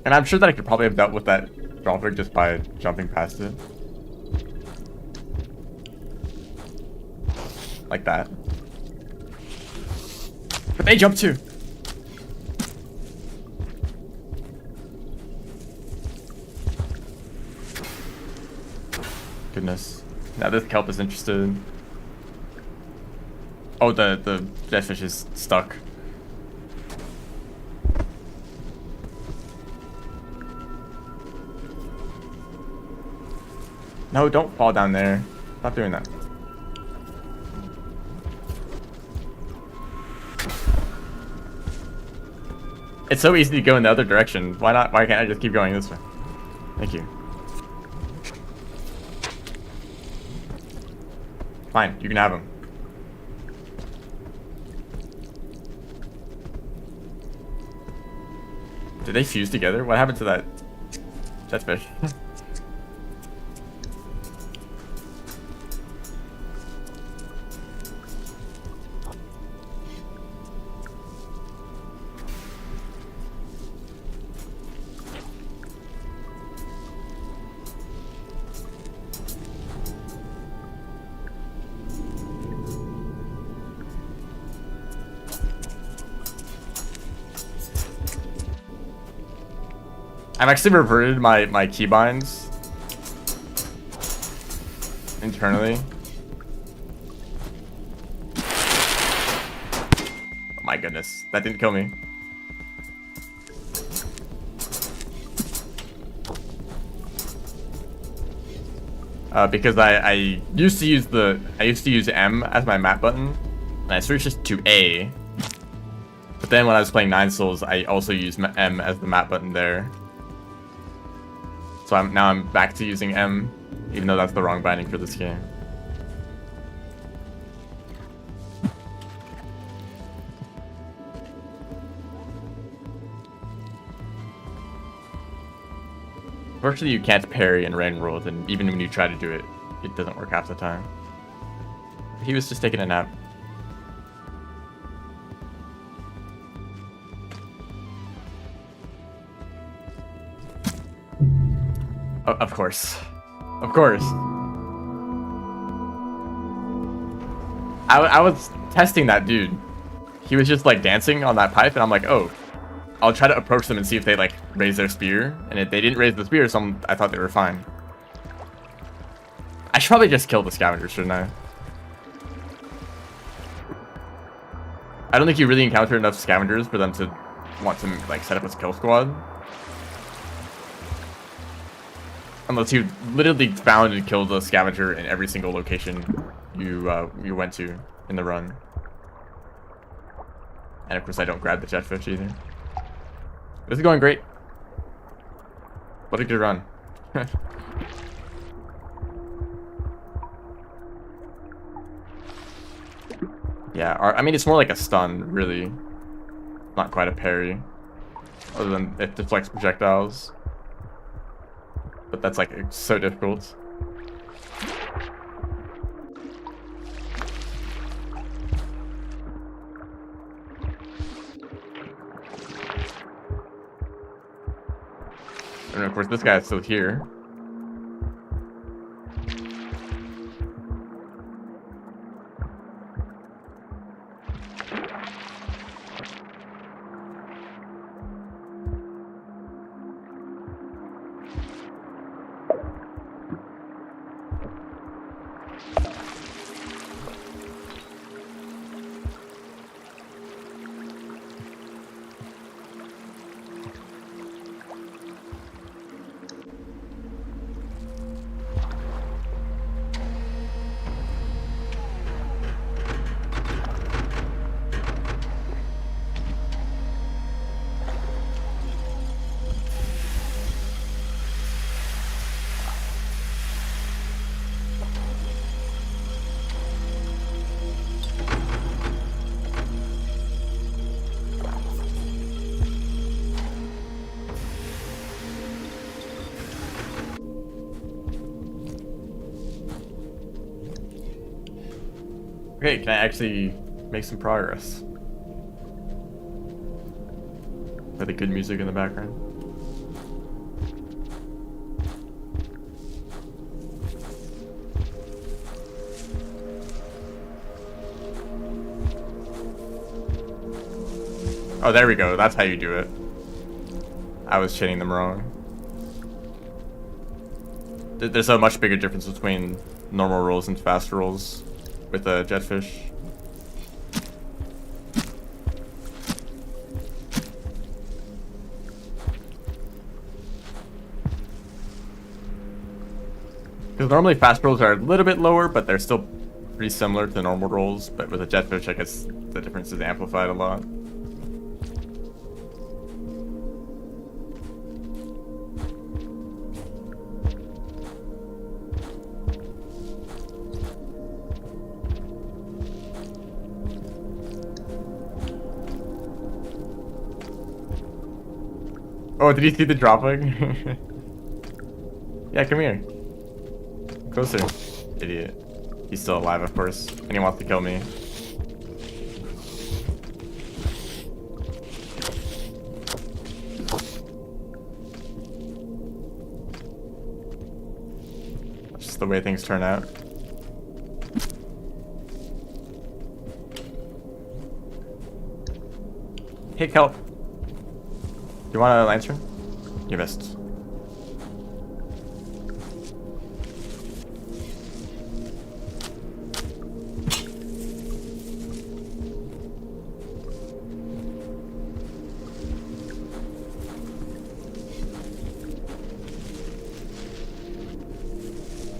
And I'm sure that I could probably have dealt with that drawback just by jumping past it. Like that. But they jump too. Goodness. Now this kelp is interested. Oh, the jetfish is stuck. No, don't fall down there. Stop doing that. It's so easy to go in the other direction. Why not? Why can't I just keep going this way? Thank you. Fine, you can have him. Did they fuse together? What happened to that jetfish? I've actually reverted my keybinds internally. Oh my goodness, that didn't kill me. Because I used to use M as my map button, and I switched it to A. But then when I was playing Nine Souls, I also used M as the map button there. So now I'm back to using M, even though that's the wrong binding for this game. Unfortunately, you can't parry in Rain World, and even when you try to do it, it doesn't work half the time. He was just taking a nap. Oh, of course. Of course. I was testing that dude. He was just like dancing on that pipe, and I'm like, oh, I'll try to approach them and see if they like raise their spear. And if they didn't raise the spear, I thought they were fine. I should probably just kill the scavengers, shouldn't I? I don't think you really encounter enough scavengers for them to want to like set up a kill squad. Unless you literally found and killed a scavenger in every single location you went to in the run. And of course I don't grab the jetfish either. This is going great. What a good run. Yeah, I mean it's more like a stun, really. Not quite a parry. Other than it deflects projectiles. But that's like so difficult. And of course this guy is still here. Okay, can I actually make some progress? With the good music in the background. Oh, there we go. That's how you do it. I was chaining them wrong. There's a much bigger difference between normal rolls and fast rolls with a jetfish. Because normally fast rolls are a little bit lower, but they're still pretty similar to normal rolls. But with a jetfish, I guess the difference is amplified a lot. Oh, did you see the dropping? Yeah, come here. Closer. Idiot. He's still alive, of course, and he wants to kill me. Just the way things turn out. Hey, Kelp. You want a lantern? You missed.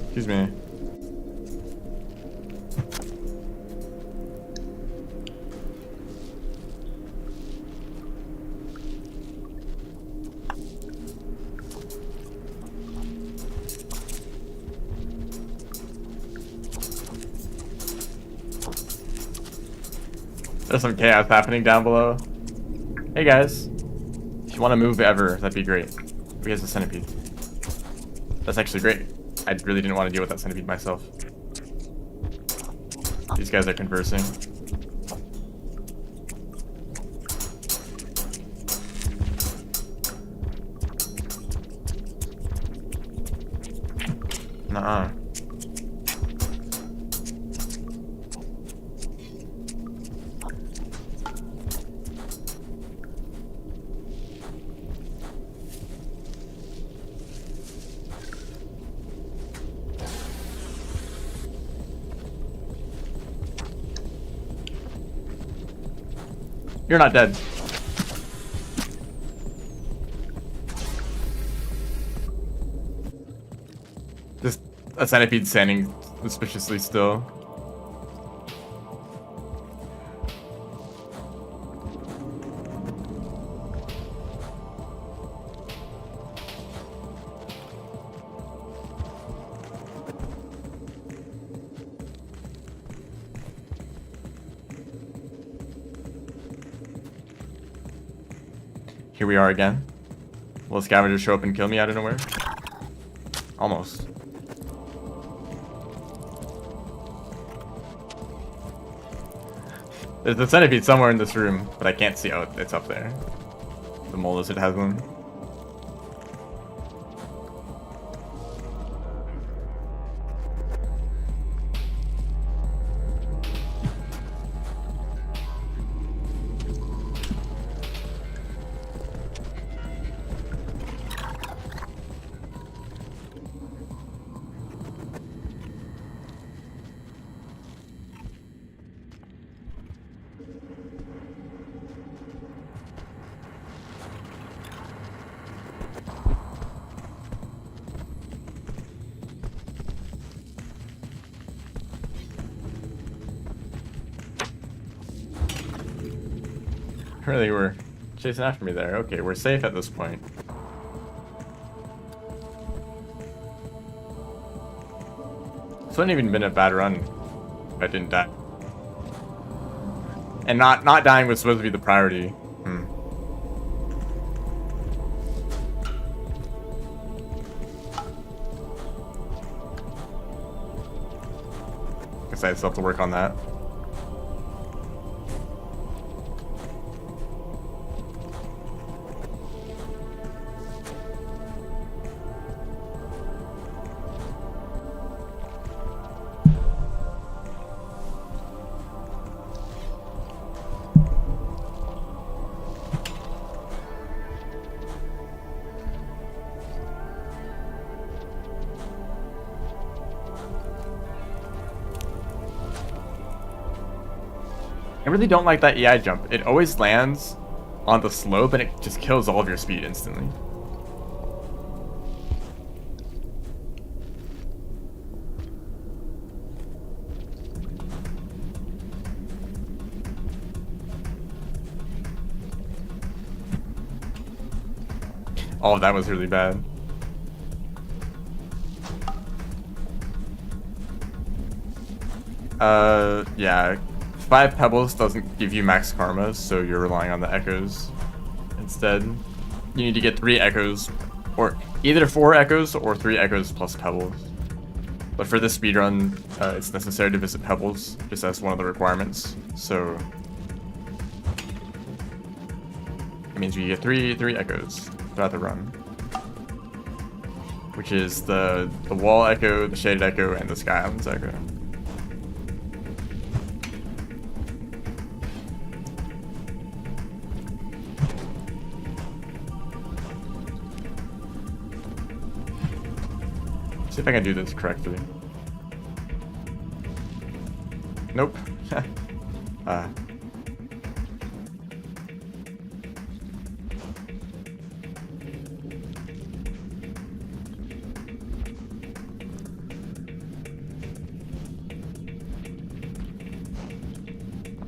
Excuse me. There's some chaos happening down below. Hey guys. If you want to move ever, that'd be great. We has a centipede. That's actually great. I really didn't want to deal with that centipede myself. These guys are conversing. Nuh-uh. You're not dead. Just a centipede standing suspiciously still. Here we are again. Will a scavenger show up and kill me out of nowhere? Almost. There's a centipede somewhere in this room, but I can't see. Oh, it's up there. The mole lizard has one. Really were chasing after me there. Okay, we're safe at this point. This wouldn't even been a bad run if I didn't die. And not dying was supposed to be the priority. Guess I still have to work on that. I really don't like that EI jump. It always lands on the slope and it just kills all of your speed instantly. All of that was really bad. Yeah. 5 pebbles doesn't give you max karma, so you're relying on the echoes instead. you need to get 3 echoes, or either 4 echoes or 3 echoes plus pebbles. But for this speedrun, it's necessary to visit pebbles, just as one of the requirements. So it means you get 3 echoes throughout the run, which is the wall echo, the shaded echo, and the Sky Islands echo. See if I can do this correctly. Nope.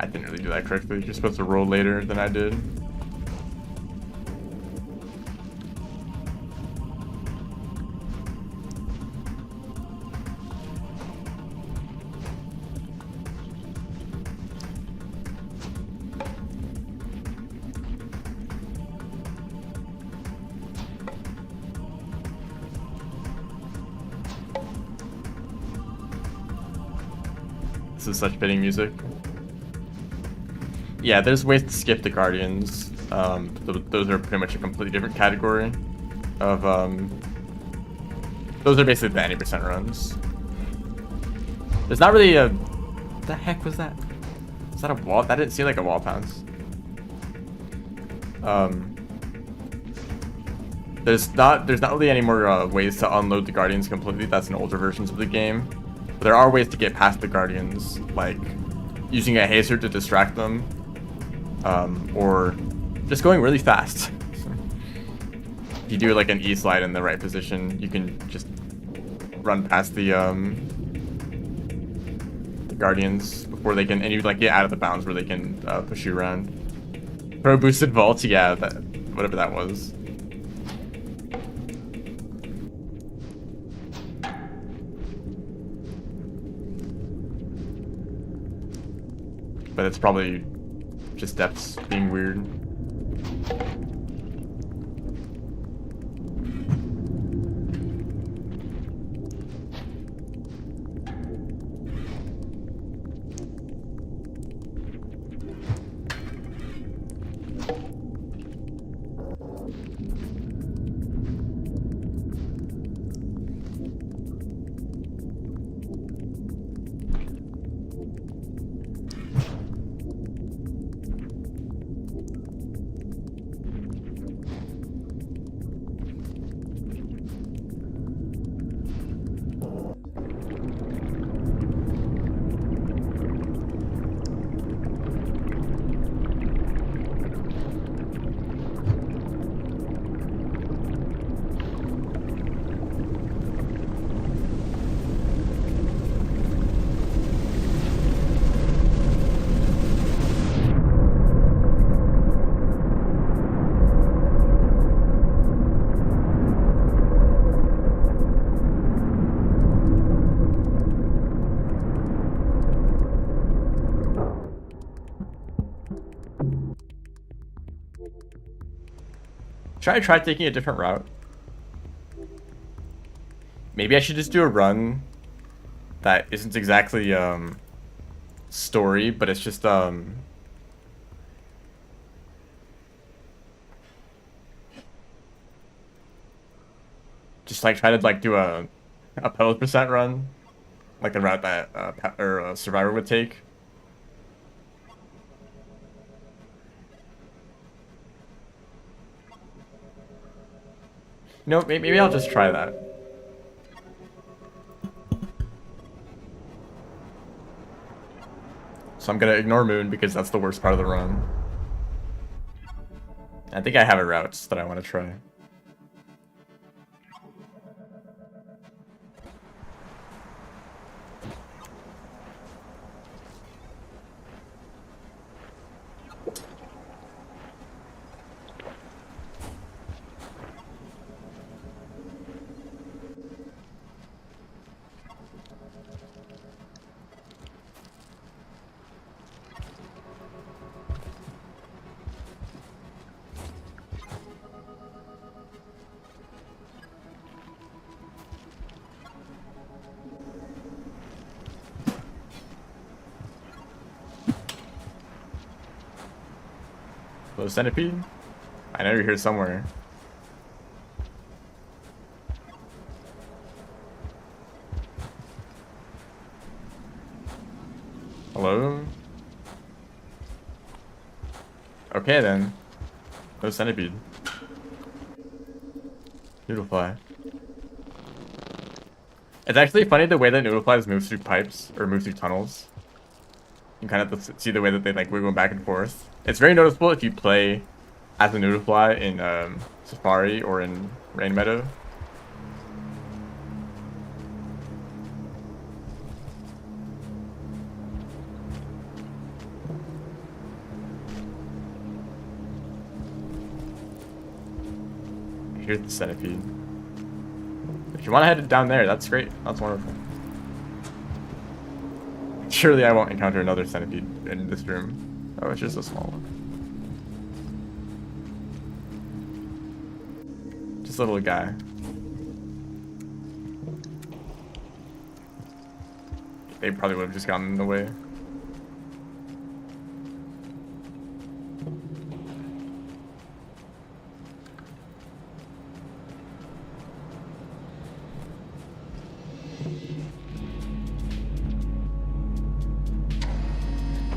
I didn't really do that correctly. You're supposed to roll later than I did. This is such fitting music. Yeah, there's ways to skip the Guardians. Those are pretty much a completely different category of, those are basically the 90% runs. There's not really a... What the heck was that? Is that a wall? That didn't seem like a wall pounce. There's not really any more ways to unload the Guardians completely. That's in older versions of the game. But there are ways to get past the Guardians, like using a hazer to distract them, or just going really fast. If you do like an E slide in the right position, you can just run past the Guardians before they can, and you like get out of the bounds where they can push you around. Pro boosted vault, yeah, that whatever that was. But it's probably just depths being weird. Should I try taking a different route? Maybe I should just do a run that isn't exactly story, but it's just like try to like do a pebble percent run, like the route that a survivor would take. No, maybe I'll just try that. So I'm gonna ignore Moon because that's the worst part of the run. I think I have a route that I want to try. Hello, centipede? I know you're here somewhere. Hello? Okay then. No centipede. Noodlefly. It's actually funny the way that noodleflies move through pipes, or move through tunnels. You can kind of see the way that they like wiggle back and forth. It's very noticeable if you play as a noodlefly in Safari or in Rain Meadow. Here's the centipede. If you want to head down there, that's great. That's wonderful. Surely I won't encounter another centipede in this room. Oh, it's just a small one. Just a little guy. They probably would have just gotten in the way.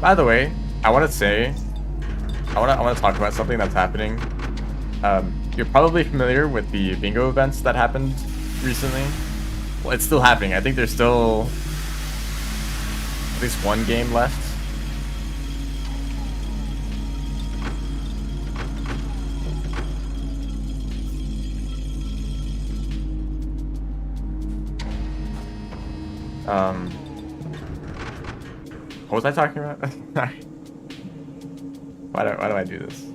By the way, I want to talk about something that's happening. You're probably familiar with the bingo events that happened recently. Well, it's still happening. I think there's still at least one game left. What was I talking about? Why do I do this?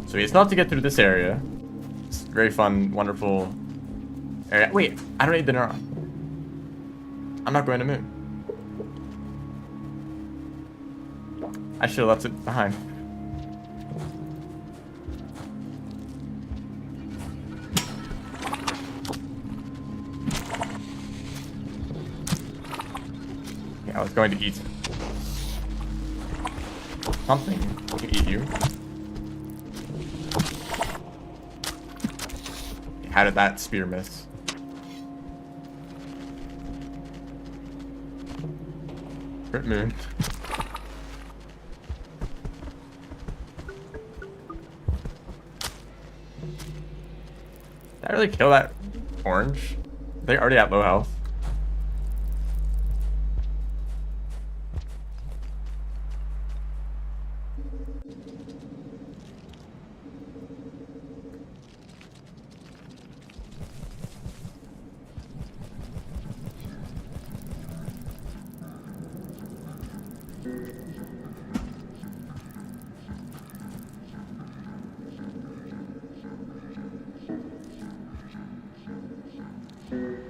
So we still have to get through this area. It's very fun, wonderful area. Wait, I don't need the neuron. I'm not going to moon. I should have left it behind. Yeah, I was going to eat something. I can eat you. How did that spear miss? Crit moon. Did I really kill that orange? They're already at low health.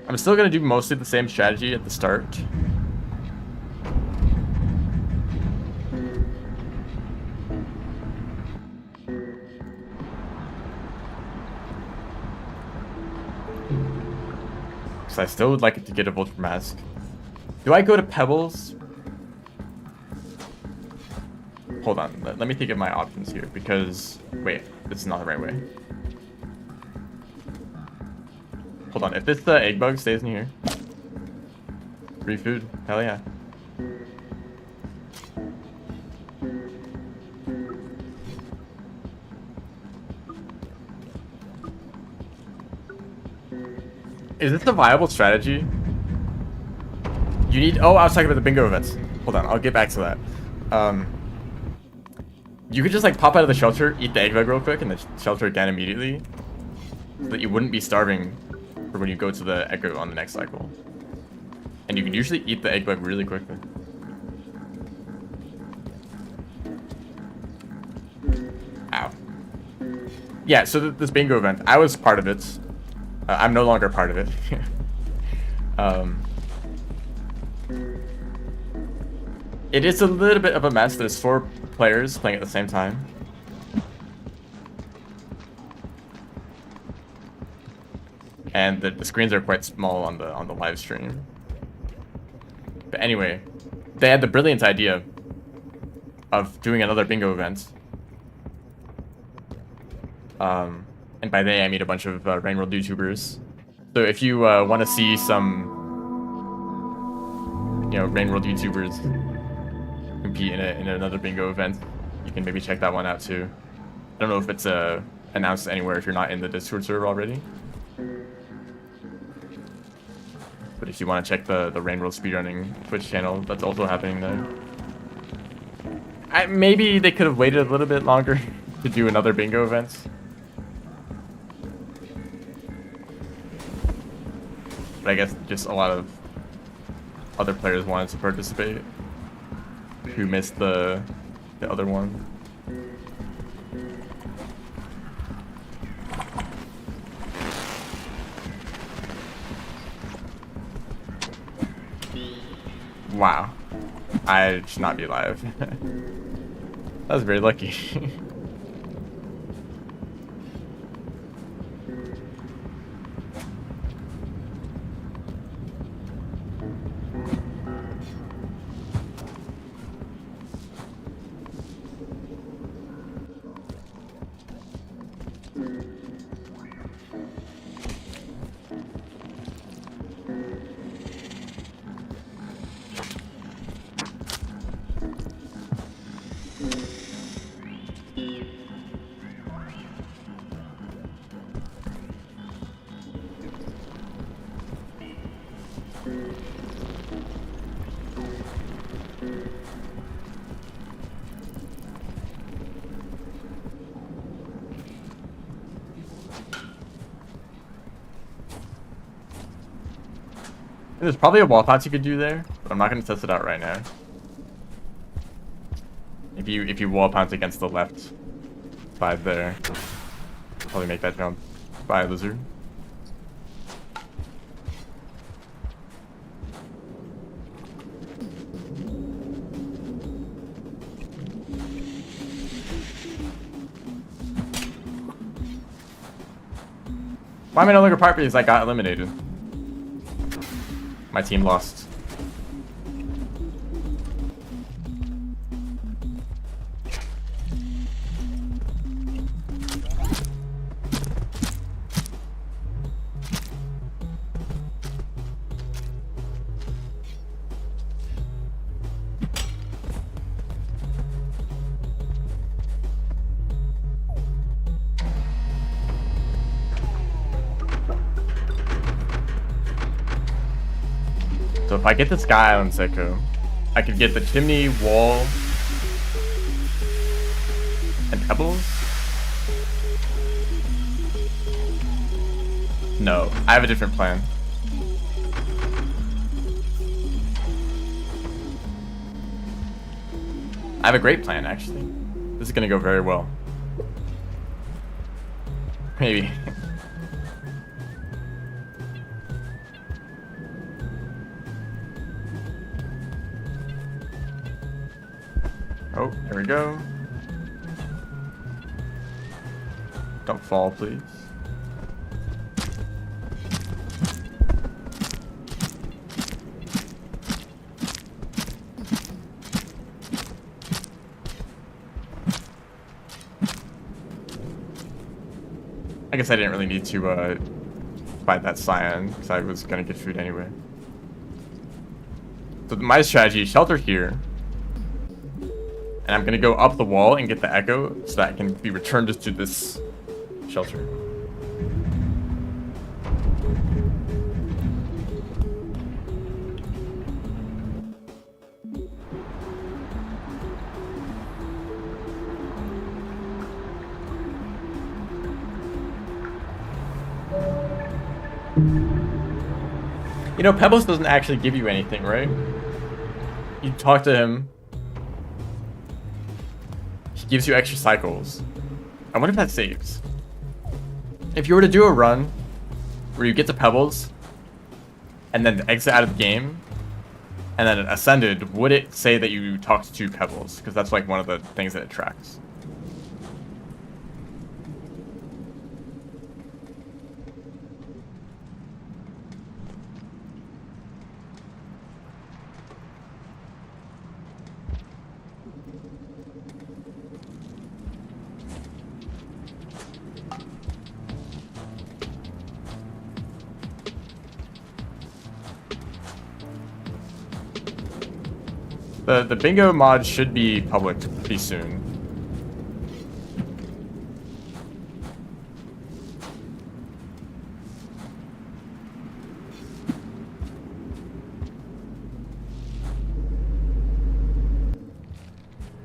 I'm still gonna do mostly the same strategy at the start. Because I still would like it to get a Vulture Mask. Do I go to Pebbles? Hold on, let me think of my options here, because... Wait, this is not the right way. Hold on, if this egg bug stays in here. Free food, hell yeah. Is this a viable strategy? You need... Oh, I was talking about the bingo events. Hold on, I'll get back to that. You could just like pop out of the shelter, eat the egg bug real quick, and then shelter again immediately, so that you wouldn't be starving for when you go to the echo on the next cycle. And you can usually eat the egg bug really quickly. Ow. Yeah, so this bingo event, I was part of it. I'm no longer part of it. It is a little bit of a mess. There's 4 players playing at the same time. And the screens are quite small on the live stream. But anyway, they had the brilliant idea of doing another bingo event. And by they, I mean a bunch of Rain World YouTubers. So if you want to see some, Rain World YouTubers compete in another bingo event, you can maybe check that one out too. I don't know if it's announced anywhere if you're not in the Discord server already. But if you want to check the Rain World speedrunning Twitch channel, that's also happening there. Maybe they could have waited a little bit longer to do another bingo event. But I guess just a lot of other players wanted to participate who missed the other one. Wow. I should not be alive. That was very lucky. There's probably a wall pass you could do there, but I'm not going to test it out right now. If you wall pounce against the left side there, probably make that jump by a lizard. Why am I no longer part because I got eliminated? My team lost. So if I get this guy on Seko, I could get the chimney, wall, and pebbles? No, I have a different plan. I have a great plan, actually. This is gonna go very well. Maybe. Oh, there we go. Don't fall, please. I guess I didn't really need to fight that Scion, because I was going to get food anyway. So my strategy is shelter here. And I'm going to go up the wall and get the echo so that it can be returned just to this shelter. You know, Pebbles doesn't actually give you anything, right? You talk to him. He gives you extra cycles. I wonder if that saves. If you were to do a run where you get to Pebbles and then exit out of the game and then it ascended, would it say that you talked to Pebbles? Because that's like one of the things that it tracks. The bingo mod should be public pretty soon.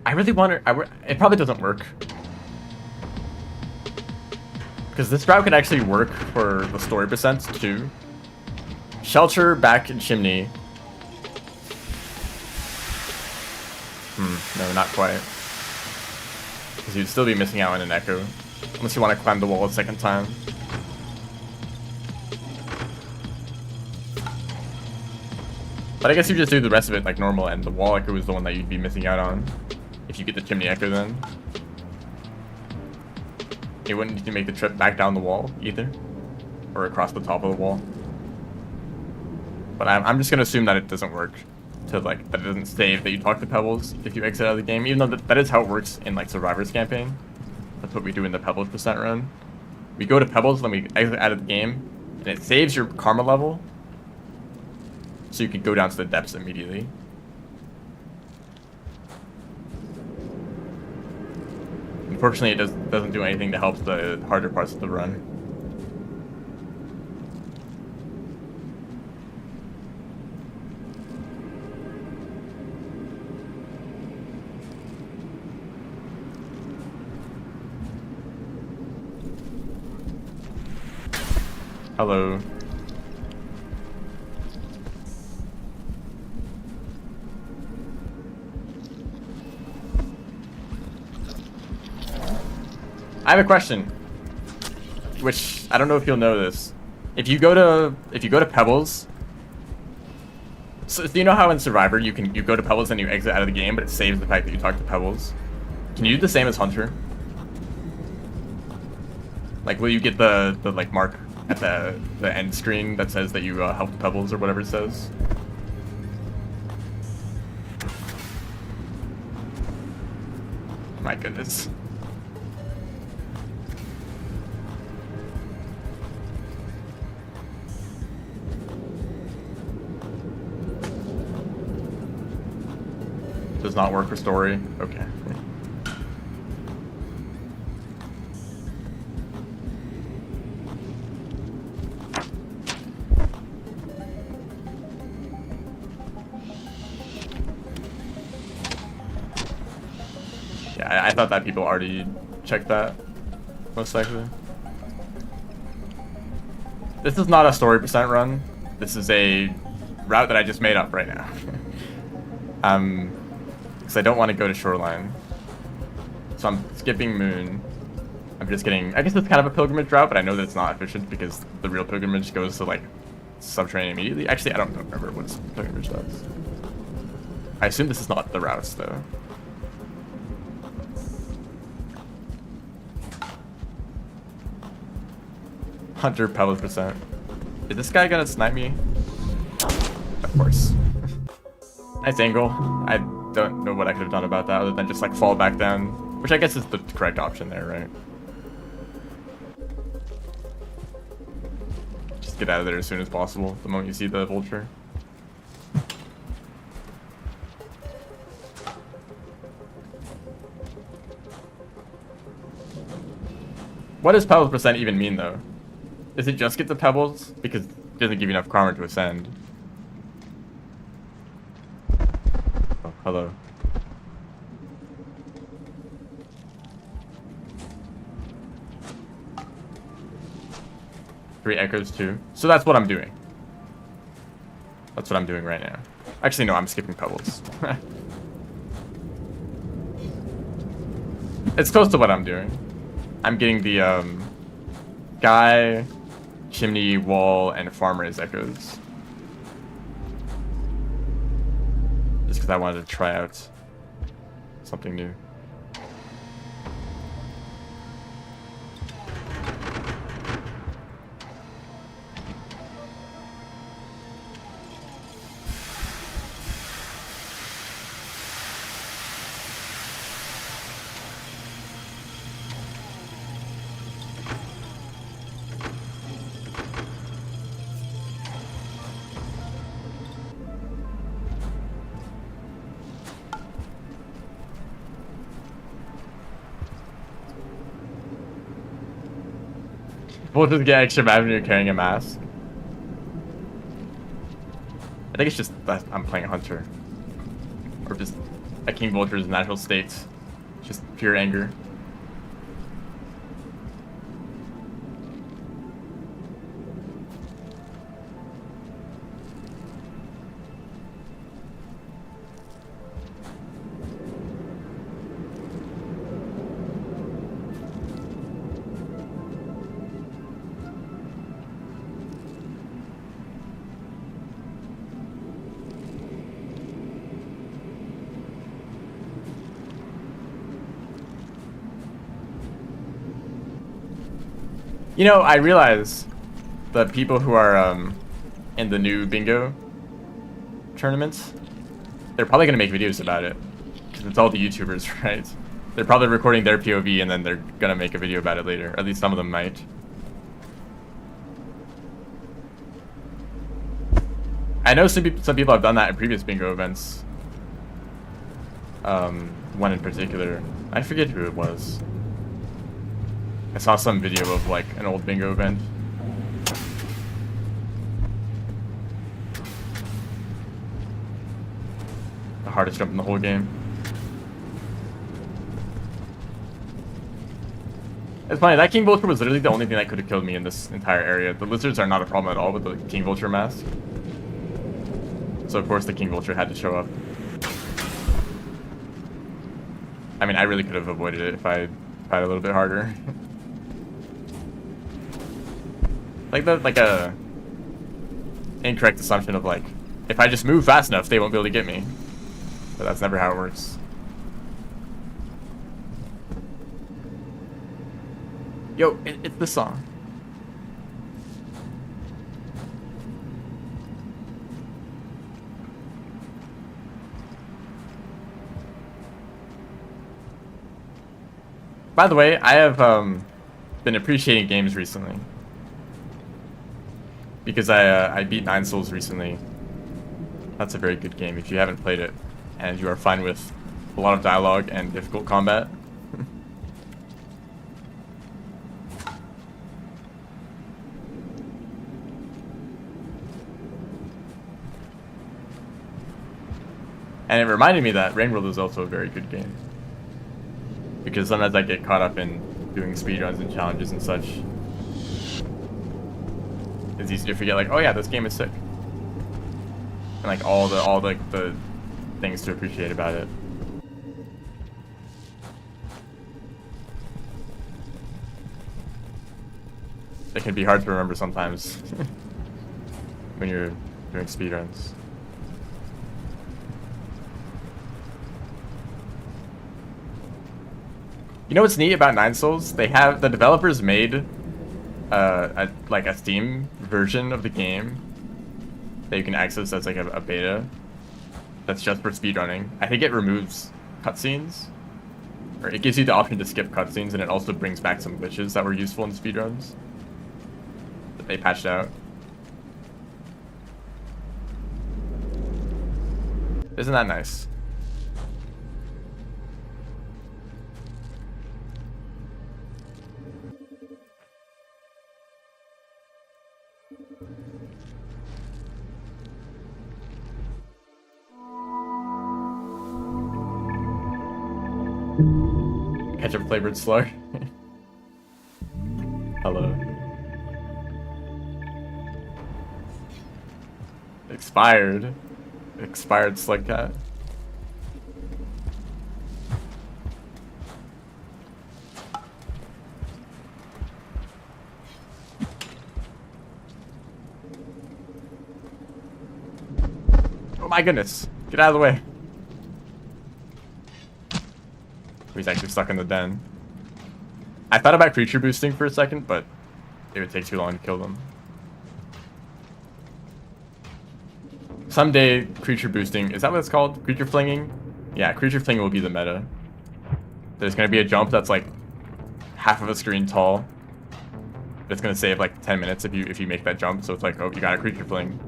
I really wonder. It probably doesn't work. Because this route could actually work for the story percents too. Shelter, back, and chimney. No, not quite. Because you'd still be missing out on an echo. Unless you want to climb the wall a second time. But I guess you just do the rest of it like normal, and the wall echo is the one that you'd be missing out on. If you get the chimney echo then. You wouldn't need to make the trip back down the wall either. Or across the top of the wall. But I'm just going to assume that it doesn't work. To like, that it doesn't save that you talk to Pebbles if you exit out of the game. Even though that is how it works in like Survivor's campaign. That's what we do in the Pebbles percent run. We go to Pebbles, then we exit out of the game. And it saves your karma level. So you can go down to the depths immediately. Unfortunately, it doesn't do anything to help the harder parts of the run. Hello. I have a question, which I don't know if you'll know this. If you go to Pebbles, so do you know how in Survivor you go to Pebbles and you exit out of the game, but it saves the fact that you talk to Pebbles? Can you do the same as Hunter? Like, will you get the like mark at the end screen that says that you helped Pebbles or whatever it says? My goodness. Does not work for story. Okay. Yeah, I thought that people already checked that, most likely. This is not a story percent run. This is a route that I just made up right now. Because I don't want to go to Shoreline. So I'm skipping Moon. I'm just getting, I guess it's kind of a pilgrimage route, but I know that it's not efficient because the real pilgrimage goes to like Subterranean immediately. Actually, I don't remember what pilgrimage does. I assume this is not the routes though. Hunter Pebbles percent. Is this guy gonna snipe me? Of course. Nice angle. I don't know what I could have done about that other than just like fall back down, which I guess is the correct option there, right? Just get out of there as soon as possible the moment you see the vulture. What does Pebbles percent even mean though? Does it just get the Pebbles? Because it doesn't give you enough karma to ascend. Oh, hello. 3 echoes too. So that's what I'm doing. That's what I'm doing right now. Actually, no, I'm skipping pebbles. It's close to what I'm doing. I'm getting the guy, chimney, wall, and farm raise echoes. Just because I wanted to try out something new. We'll just get extra mad when you're carrying a mask. I think it's just that I'm playing a hunter. Or just a King Vulture's natural state. Just pure anger. You know, I realize the people who are in the new bingo tournaments, they're probably gonna make videos about it because it's all the YouTubers, right? They're probably recording their POV and then they're gonna make a video about it later. At least some of them might. I know some people have done that in previous bingo events. One in particular, I forget who it was. I saw some video of like an old bingo event. The hardest jump in the whole game. It's funny, that King Vulture was literally the only thing that could have killed me in this entire area. The lizards are not a problem at all with the King Vulture mask. So of course the King Vulture had to show up. I mean, I really could have avoided it if I tried a little bit harder. like a incorrect assumption of like, if I just move fast enough, they won't be able to get me. But that's never how it works. Yo, it's the song. By the way, I have been appreciating games recently. Because I beat Nine Souls recently. That's a very good game if you haven't played it and you are fine with a lot of dialogue and difficult combat. And it reminded me that Rain World is also a very good game. Because sometimes I get caught up in doing speedruns and challenges and such. It's easy to forget, like, oh yeah, this game is sick. And like all the things to appreciate about it. It can be hard to remember sometimes when you're doing speedruns. You know what's neat about Nine Souls? They have, the developers made like a Steam version of the game that you can access as like a beta that's just for speedrunning. I think it removes cutscenes, or it gives you the option to skip cutscenes, and it also brings back some glitches that were useful in speedruns that they patched out. Isn't that nice? Ketchup flavored slur. Hello. expired. Expired Slugcat. Oh my goodness. Get out of the way. He's actually stuck in the den. I thought about creature boosting for a second, but it would take too long to kill them. Someday, creature boosting, is that what it's called? Creature flinging? Yeah, creature flinging will be the meta. There's gonna be a jump that's like half of a screen tall. It's gonna save like 10 minutes if you make that jump, so it's like, oh, you got a creature fling.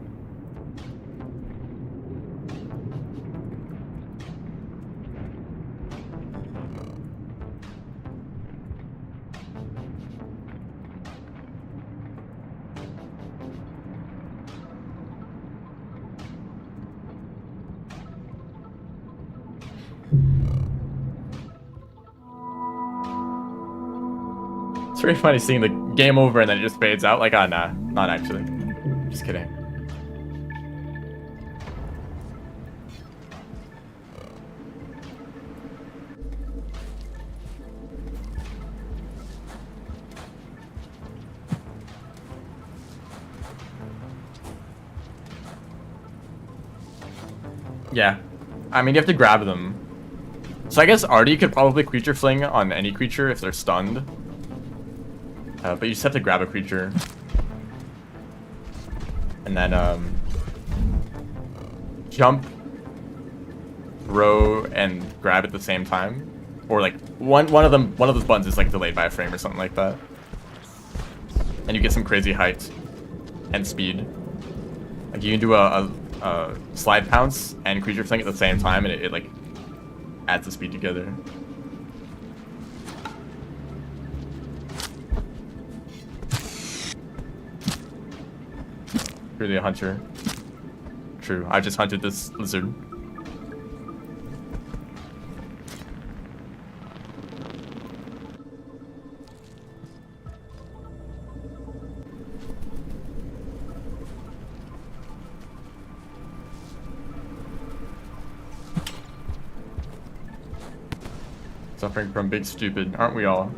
It's very funny seeing the game over and then it just fades out. Like, oh, nah, not actually. Just kidding. Yeah. I mean, you have to grab them. So I guess Artie could probably creature fling on any creature if they're stunned. But you just have to grab a creature. And then, jump, throw, and grab at the same time. Or like, one of those buttons is like delayed by a frame or something like that. And you get some crazy height and speed. Like you can do a slide pounce and creature fling at the same time, and it like adds the speed together. Really a hunter. True, I just hunted this lizard. Suffering from big stupid, aren't we all?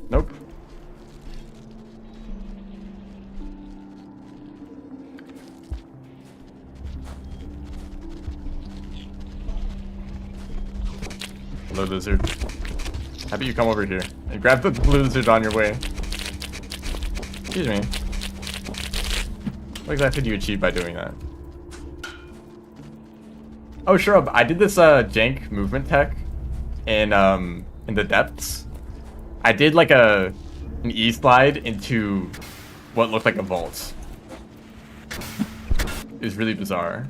Nope. Hello, lizard. How about you come over here and grab the blue lizard on your way? Excuse me. What exactly do you achieve by doing that? Oh, sure. I did this jank movement tech in the depths. I did like an E slide into what looked like a vault. It was really bizarre.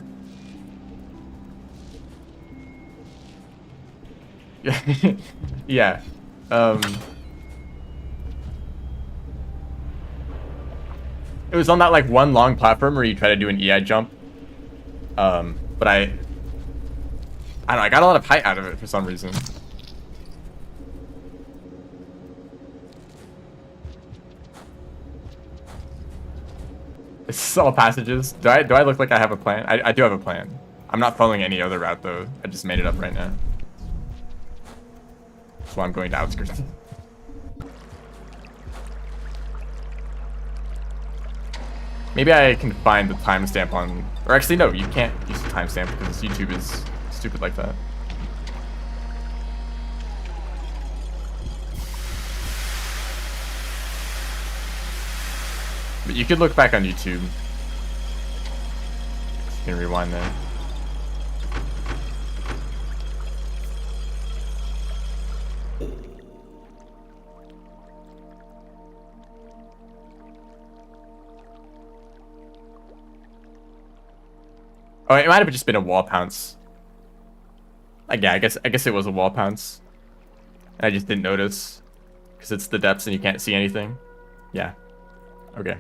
Yeah. Yeah. It was on that like one long platform where you try to do an EI jump. But I don't know, I got a lot of height out of it for some reason. It's all passages. Do I look like I have a plan? I do have a plan. I'm not following any other route though. I just made it up right now. That's why I'm going to outskirts. Maybe I can find the timestamp on... Or actually, no, you can't use the timestamp because YouTube is stupid like that. But you could look back on YouTube. You can rewind there. Oh, it might have just been a wall pounce. Like, yeah, I guess it was a wall pounce. I just didn't notice because it's the depths and you can't see anything. Yeah. Okay.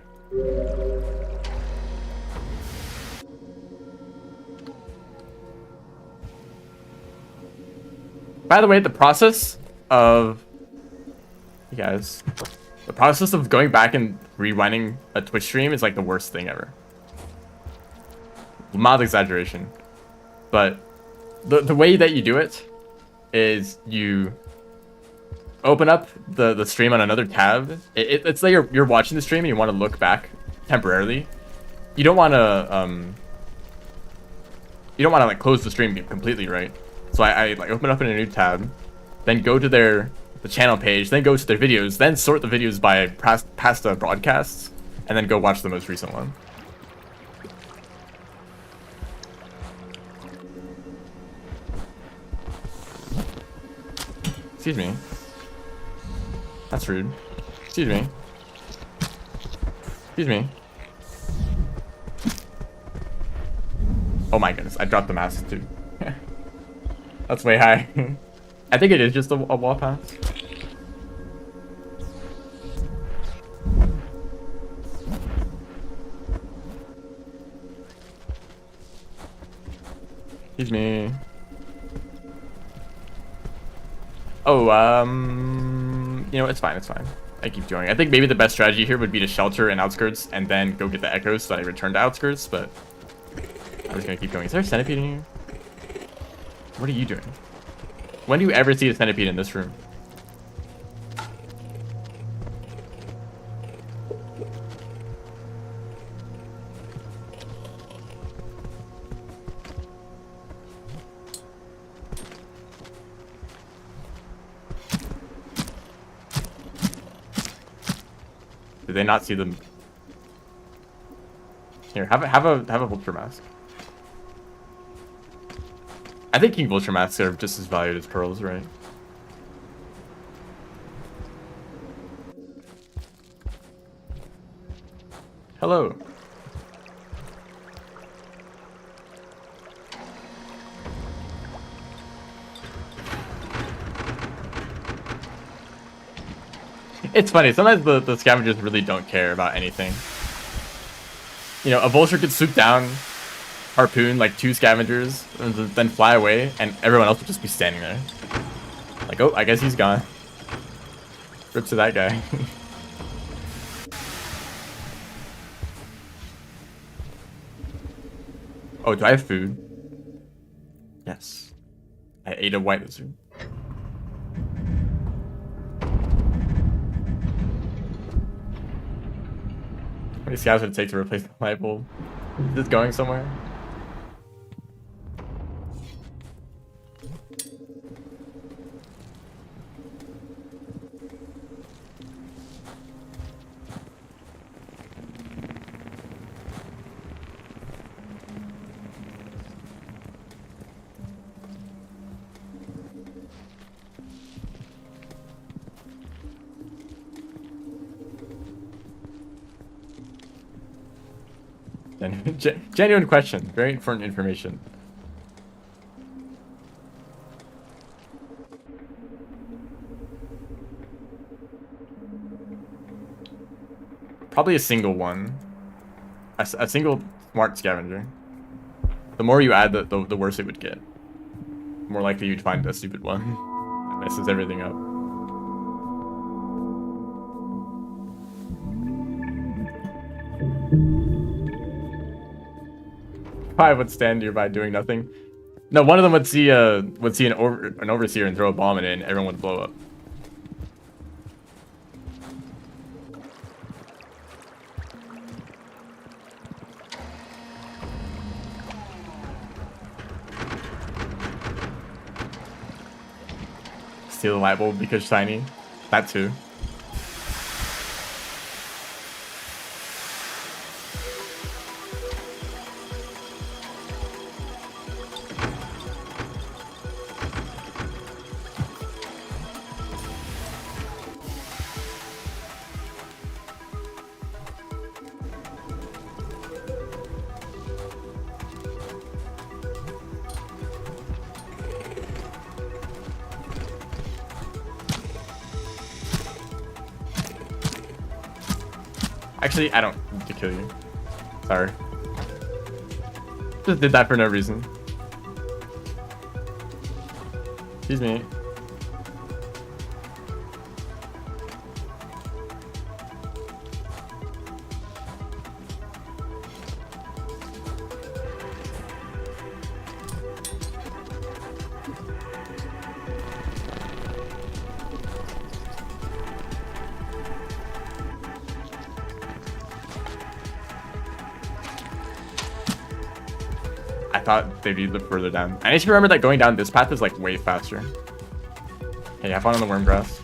By the way, the process of the process of going back and rewinding a Twitch stream is like the worst thing ever. Mild exaggeration, but the way that you do it is you open up the stream on another tab. It's like you're watching the stream and you want to look back temporarily. You don't want to like close the stream completely, right? So I like open up in a new tab, then go to the channel page, then go to their videos, then sort the videos by past broadcasts, and then go watch the most recent one. Excuse me. That's rude. Excuse me. Excuse me. Oh my goodness, I dropped the mask too. That's way high. I think it is just a wall pass. Excuse me. Oh, you know, it's fine, it's fine. I keep going. I think maybe the best strategy here would be to shelter in outskirts and then go get the echoes so that I return to outskirts, but I'm just gonna keep going. Is there a centipede in here? What are you doing? When do you ever see a centipede in this room? Did they not see them? Here, have a vulture mask. I think king vulture masks are just as valued as pearls, right? Hello. It's funny, sometimes the scavengers really don't care about anything. You know, a vulture could swoop down, harpoon like 2 scavengers, and then fly away, and everyone else would just be standing there. Like, oh, I guess he's gone. Rip to that guy. Oh, do I have food? Yes. I ate a white lizard. How many scavs would it take to replace the light bulb? Is this going somewhere? Genuine question. Very important information. Probably a single one. A single smart scavenger. The more you add, the worse it would get. The more likely you'd find a stupid one. That messes everything up. I would stand nearby doing nothing. No, one of them would see an overseer and throw a bomb in it, and everyone would blow up. Steal the light bulb because shiny. That too. Actually, I don't need to kill you. Sorry. Just did that for no reason. Excuse me. I thought they'd be further down. I need to remember that going down this path is like way faster. Hey, have fun on the worm grass.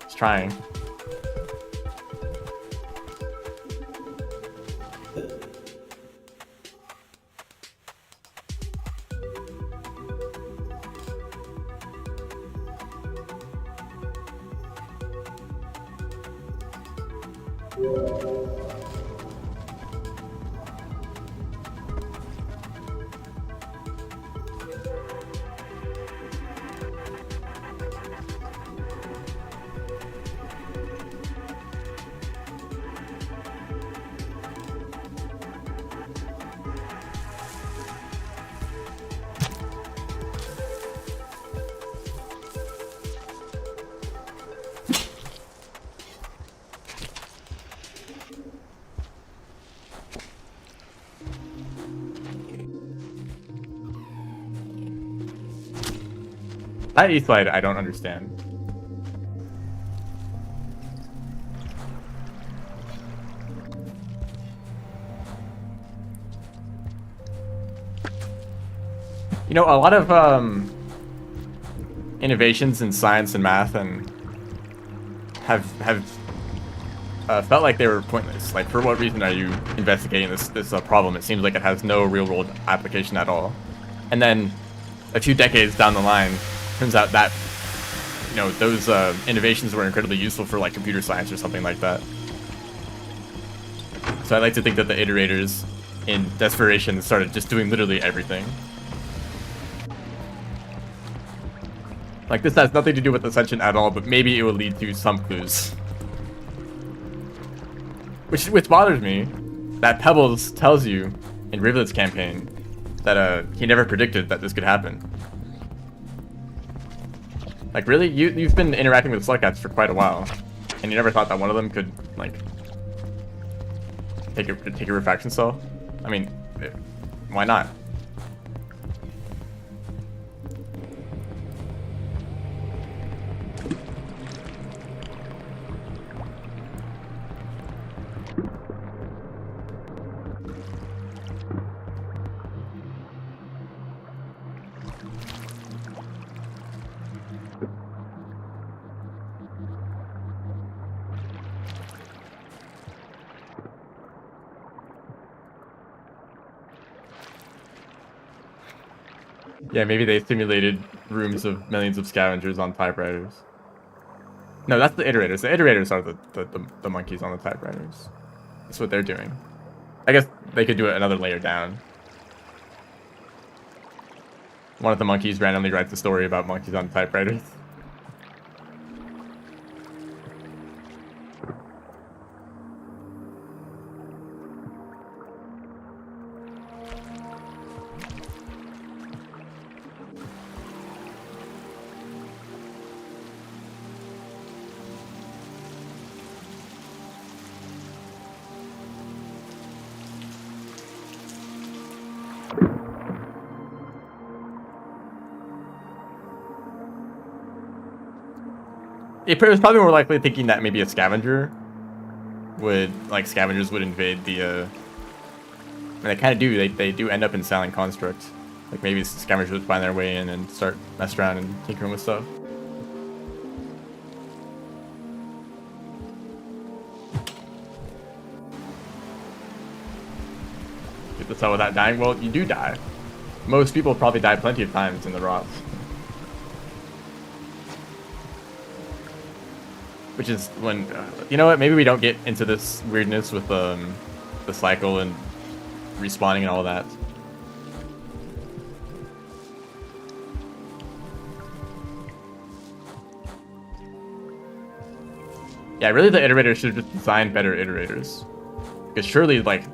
He's trying. That E-slide, I don't understand. You know, a lot of innovations in science and math and have felt like they were pointless. Like, for what reason are you investigating this problem? It seems like it has no real-world application at all. And then, a few decades down the line, turns out that, you know, those innovations were incredibly useful for like computer science or something like that. So I like to think that the iterators, in desperation, started just doing literally everything. Like, this has nothing to do with Ascension at all, but maybe it will lead to some clues. Which bothers me, that Pebbles tells you in Rivet's campaign that he never predicted that this could happen. Like, really? You've been interacting with Slugcats for quite a while, and you never thought that one of them could, like, take a refraction cell? I mean, why not? Yeah, maybe they simulated rooms of millions of scavengers on typewriters. No, that's the iterators. The iterators are the monkeys on the typewriters. That's what they're doing. I guess they could do it another layer down. One of the monkeys randomly writes a story about monkeys on typewriters. It was probably more likely thinking that maybe a scavenger would, like, scavengers would invade the, and they kind of do, they do end up in Silent Construct. Like, maybe scavengers would find their way in and start messing around and tinkering with stuff. Get this out without dying? Well, you do die. Most people probably die plenty of times in the Rots. Which is when, you know what, maybe we don't get into this weirdness with the cycle and respawning and all that. Yeah, really the iterators should have just designed better iterators. Because surely, like,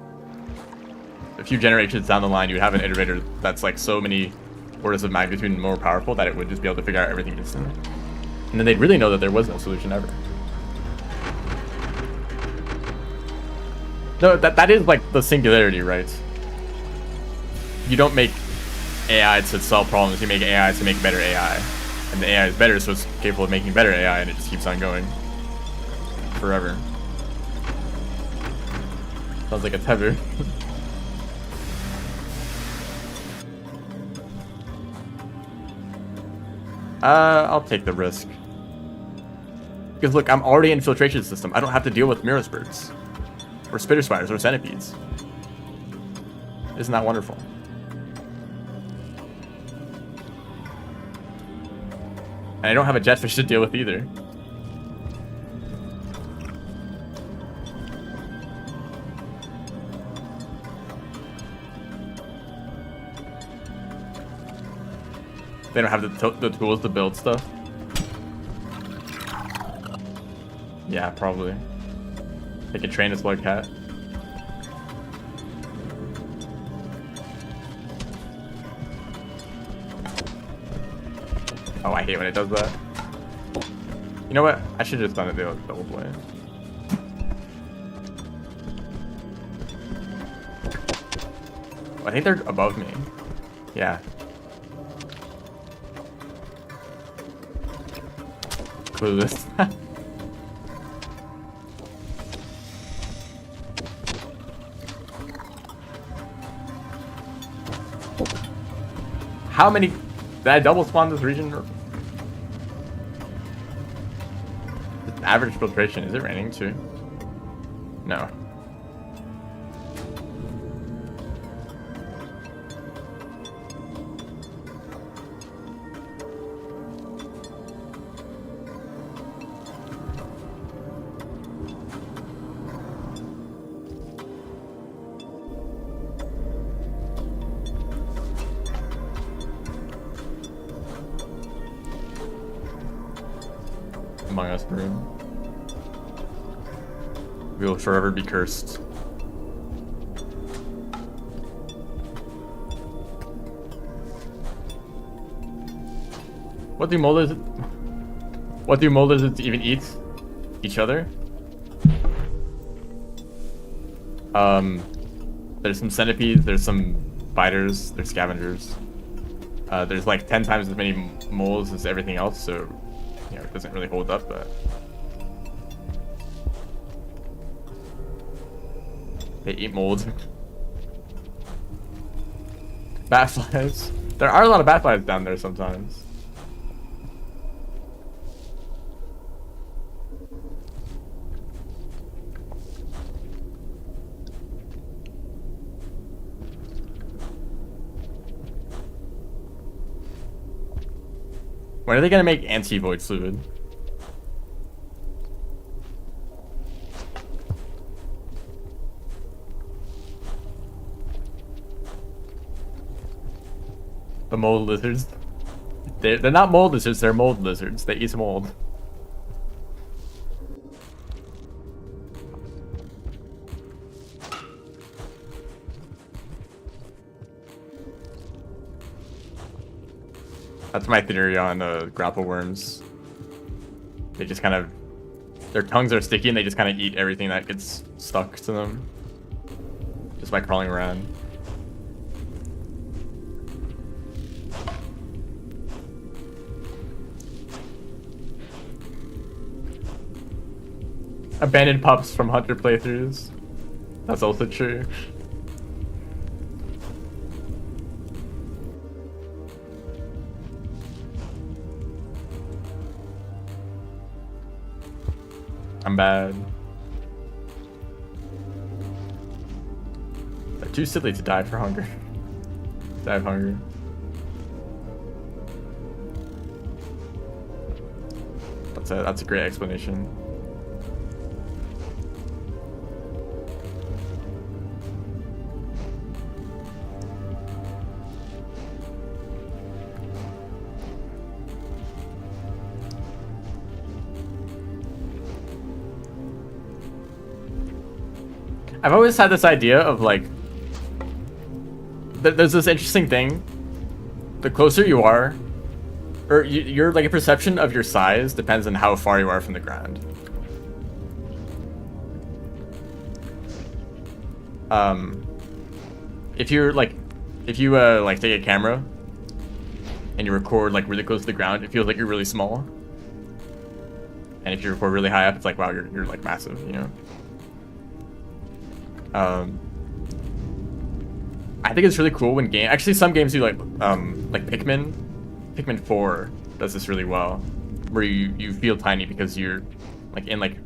a few generations down the line, you would have an iterator that's like so many orders of magnitude more powerful that it would just be able to figure out everything instantly. And then they'd really know that there was no solution ever. No, that is like the singularity, right? You don't make AI to solve problems, you make AI to make better AI. And the AI is better, so it's capable of making better AI, and it just keeps on going. Forever. Sounds like a tether. I'll take the risk. Because look, I'm already in filtration system. I don't have to deal with mirror spirits. Or spitter spiders or centipedes. Isn't that wonderful? And I don't have a jetfish to deal with either. They don't have the tools to build stuff. Yeah, probably. They could train a slug cat. Oh, I hate when it does that. You know what? I should have just done it the old way. I think they're above me. Yeah. Clueless. How many? Did I double spawn this region? Average filtration. Is it raining too? No. Among Us room. We will forever be cursed. What do mole lizards? What do mole lizards even eat? Each other? There's some centipedes. There's some biters. There's scavengers. There's like 10 times as many moles as everything else, so you know it doesn't really hold up, but. They eat mold. Batflies. There are a lot of batflies down there sometimes. When are they gonna make anti-void fluid? The mold lizards. They're not mold lizards, they're mold lizards. They eat mold. That's my theory on grapple worms. They just kind of... Their tongues are sticky and they just kind of eat everything that gets stuck to them. Just by crawling around. Abandoned pups from Hunter playthroughs. That's also true. I'm bad. They're too silly to die for hunger. Die of hunger. That's a great explanation. I've always had this idea of like, there's this interesting thing. The closer you are, or your like a perception of your size depends on how far you are from the ground. If you're like, if you like take a camera and you record like really close to the ground, it feels like you're really small. And if you record really high up, it's like, wow, you're like massive, you know. I think it's really cool when actually some games do like Pikmin 4 does this really well, where you feel tiny because you're like in like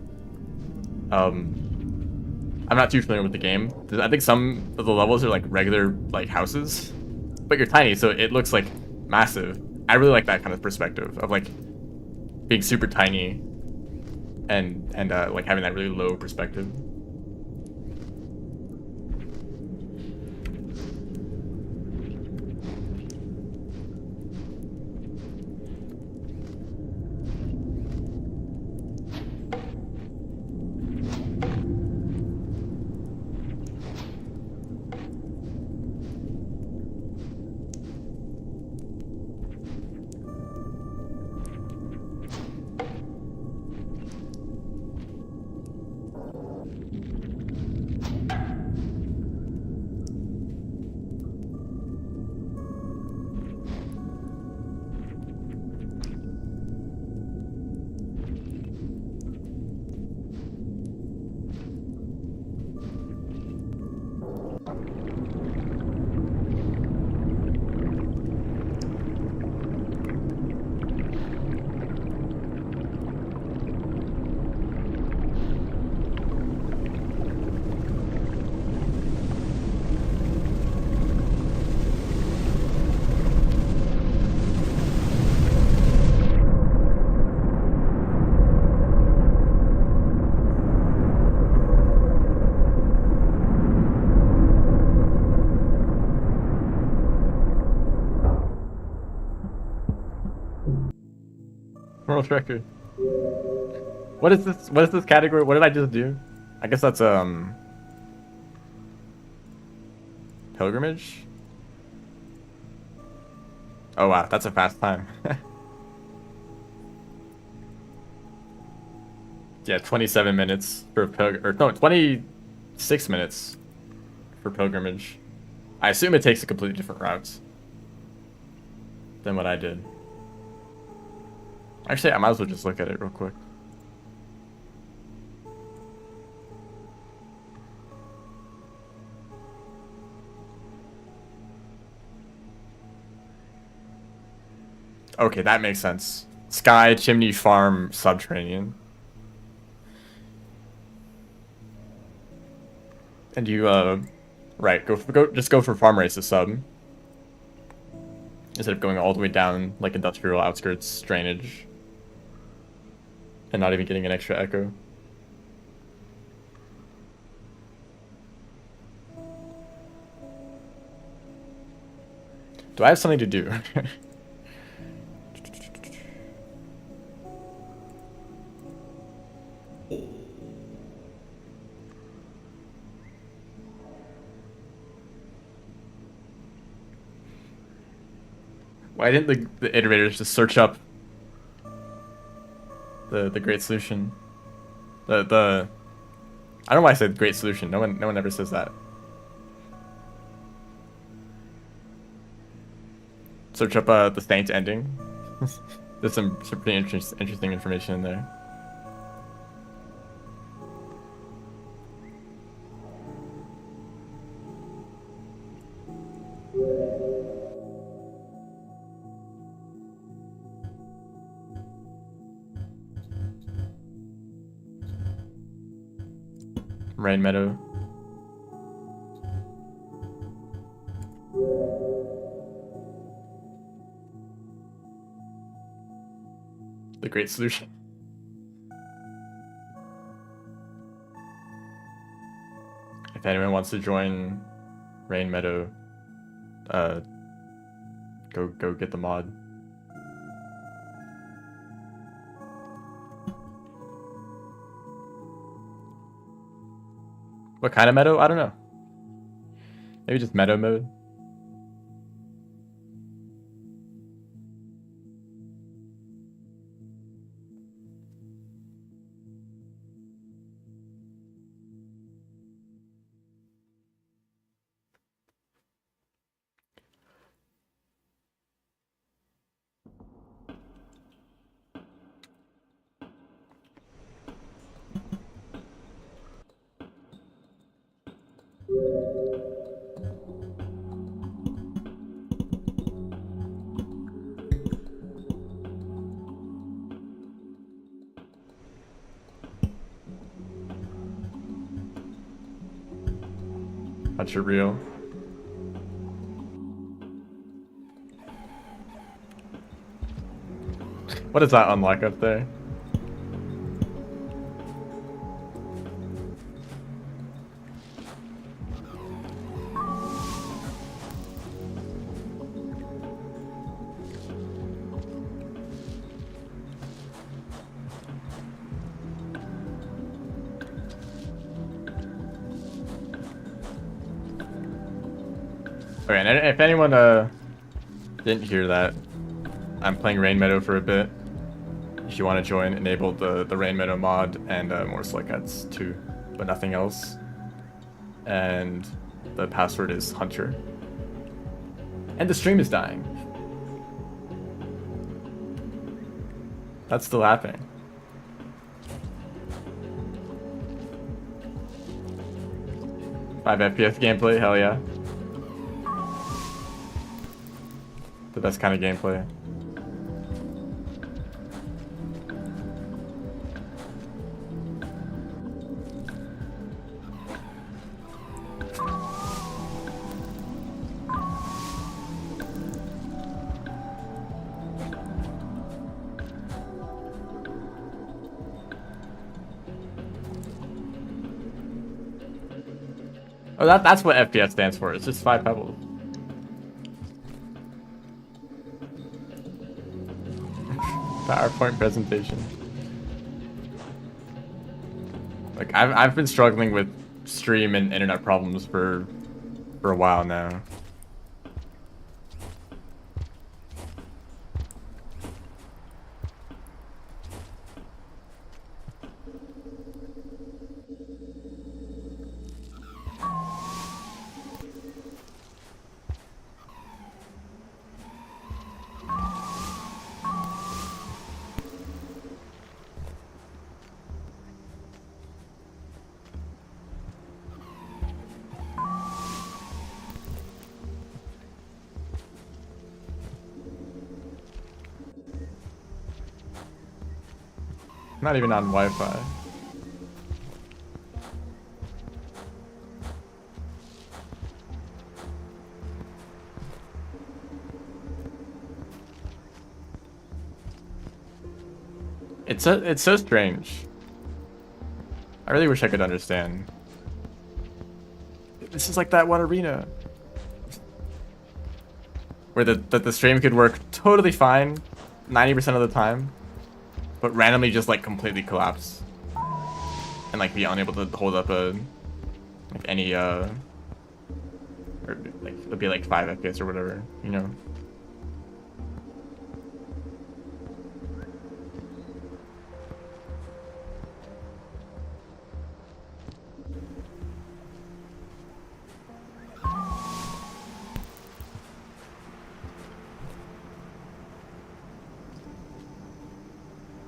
I'm not too familiar with the game. I think some of the levels are like regular like houses, but you're tiny, so it looks like massive. I really like that kind of perspective of like being super tiny and like having that really low perspective. World record. What is this? What is this category? What did I just do? I guess that's pilgrimage. Oh wow, that's a fast time. Yeah, 27 minutes for or no, 26 minutes for pilgrimage. I assume it takes a completely different route than what I did. Actually, I might as well just look at it real quick. Okay, that makes sense. Sky, Chimney Farm, Subterranean. And you, right, just go for Farm Race to sub. Instead of going all the way down, like, industrial outskirts drainage. And not even getting an extra echo. Do I have something to do? Why didn't the iterators just search up the great solution? I don't know why I said great solution. No one ever says that. Search up the Saint ending. There's some pretty interesting information in there. Rain Meadow. The great solution. If anyone wants to join Rain Meadow, go get the mod. What kind of meadow? I don't know. Maybe just meadow mode. Not sure real. What does that unlock up there? Okay, and if anyone didn't hear that, I'm playing Rain Meadow for a bit. If you want to join, enable the Rain Meadow mod and more select ads too, but nothing else. And the password is Hunter. And the stream is dying. That's still happening. Five FPS gameplay, hell yeah. The best kind of gameplay. Oh, that's what FPS stands for. It's just 5 pebbles. PowerPoint presentation. Like I've been struggling with stream and internet problems for a while now. Not even on Wi-Fi. It's so strange. I really wish I could understand. This is like that one arena where the stream could work totally fine 90% of the time, but randomly just like completely collapse and like be unable to hold up a like any or like it'll be like 5 FPS or whatever, you know.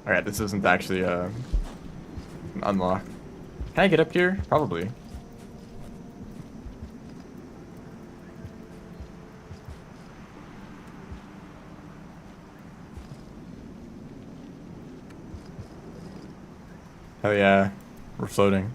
Alright, this isn't actually an unlock. Can I get up here? Probably. Hell yeah, we're floating.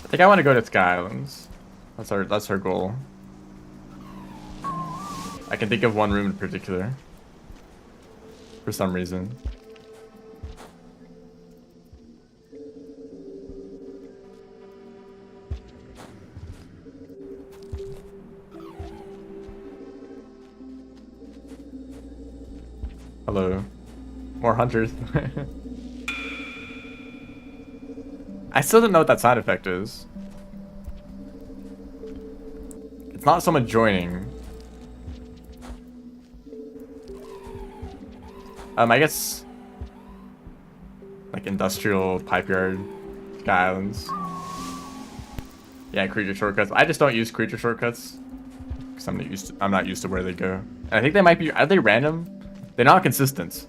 I think I want to go to Sky Islands. That's our goal. I can think of one room in particular. For some reason. Hello. More hunters. I still don't know what that side effect is. It's not someone joining. I guess like industrial pipe yard sky islands. Yeah, creature shortcuts. I just don't use creature shortcuts because I'm not used to where they go. And I think they might be. Are they random? They're not consistent.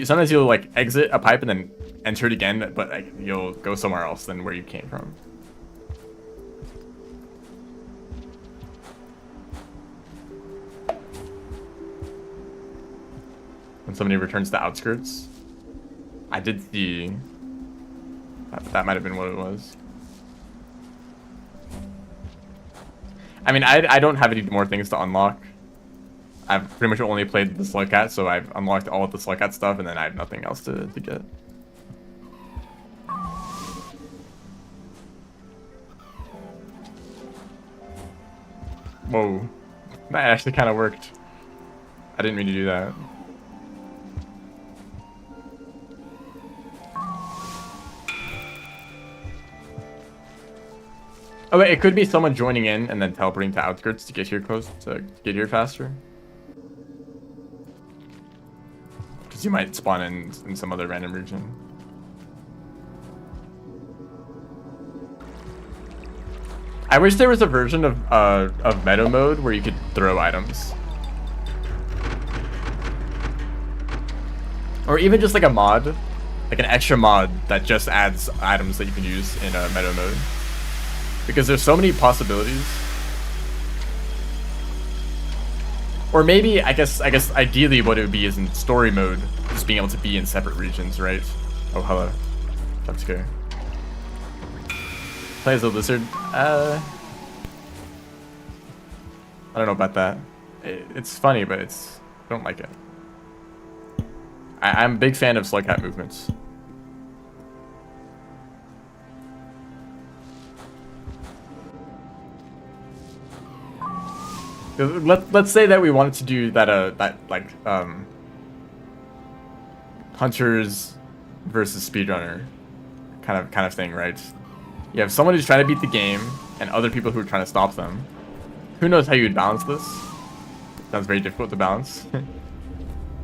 Sometimes you'll like exit a pipe and then enter it again, but like you'll go somewhere else than where you came from. When somebody returns to outskirts, I did see that might have been what it was. I mean, I don't have any more things to unlock. I've pretty much only played the Slugcat, so I've unlocked all of the Slugcat stuff, and then I have nothing else to get. Whoa. That actually kind of worked. I didn't mean to do that. Oh wait, it could be someone joining in and then teleporting to outskirts to get here get here faster. Because you might spawn in some other random region. I wish there was a version of Meadow mode where you could throw items. Or even just like a mod, like an extra mod that just adds items that you can use in a Meadow mode. Because there's so many possibilities. Or maybe, I guess ideally what it would be is in story mode, just being able to be in separate regions, right? Oh, hello. That's scary. Play as a lizard? I don't know about that. It's funny, but I don't like it. I'm a big fan of Slugcat movements. Let's say that we wanted to do that hunters versus speedrunner kind of thing, right? You have someone who's trying to beat the game and other people who are trying to stop them. Who knows how you would balance this? Sounds very difficult to balance.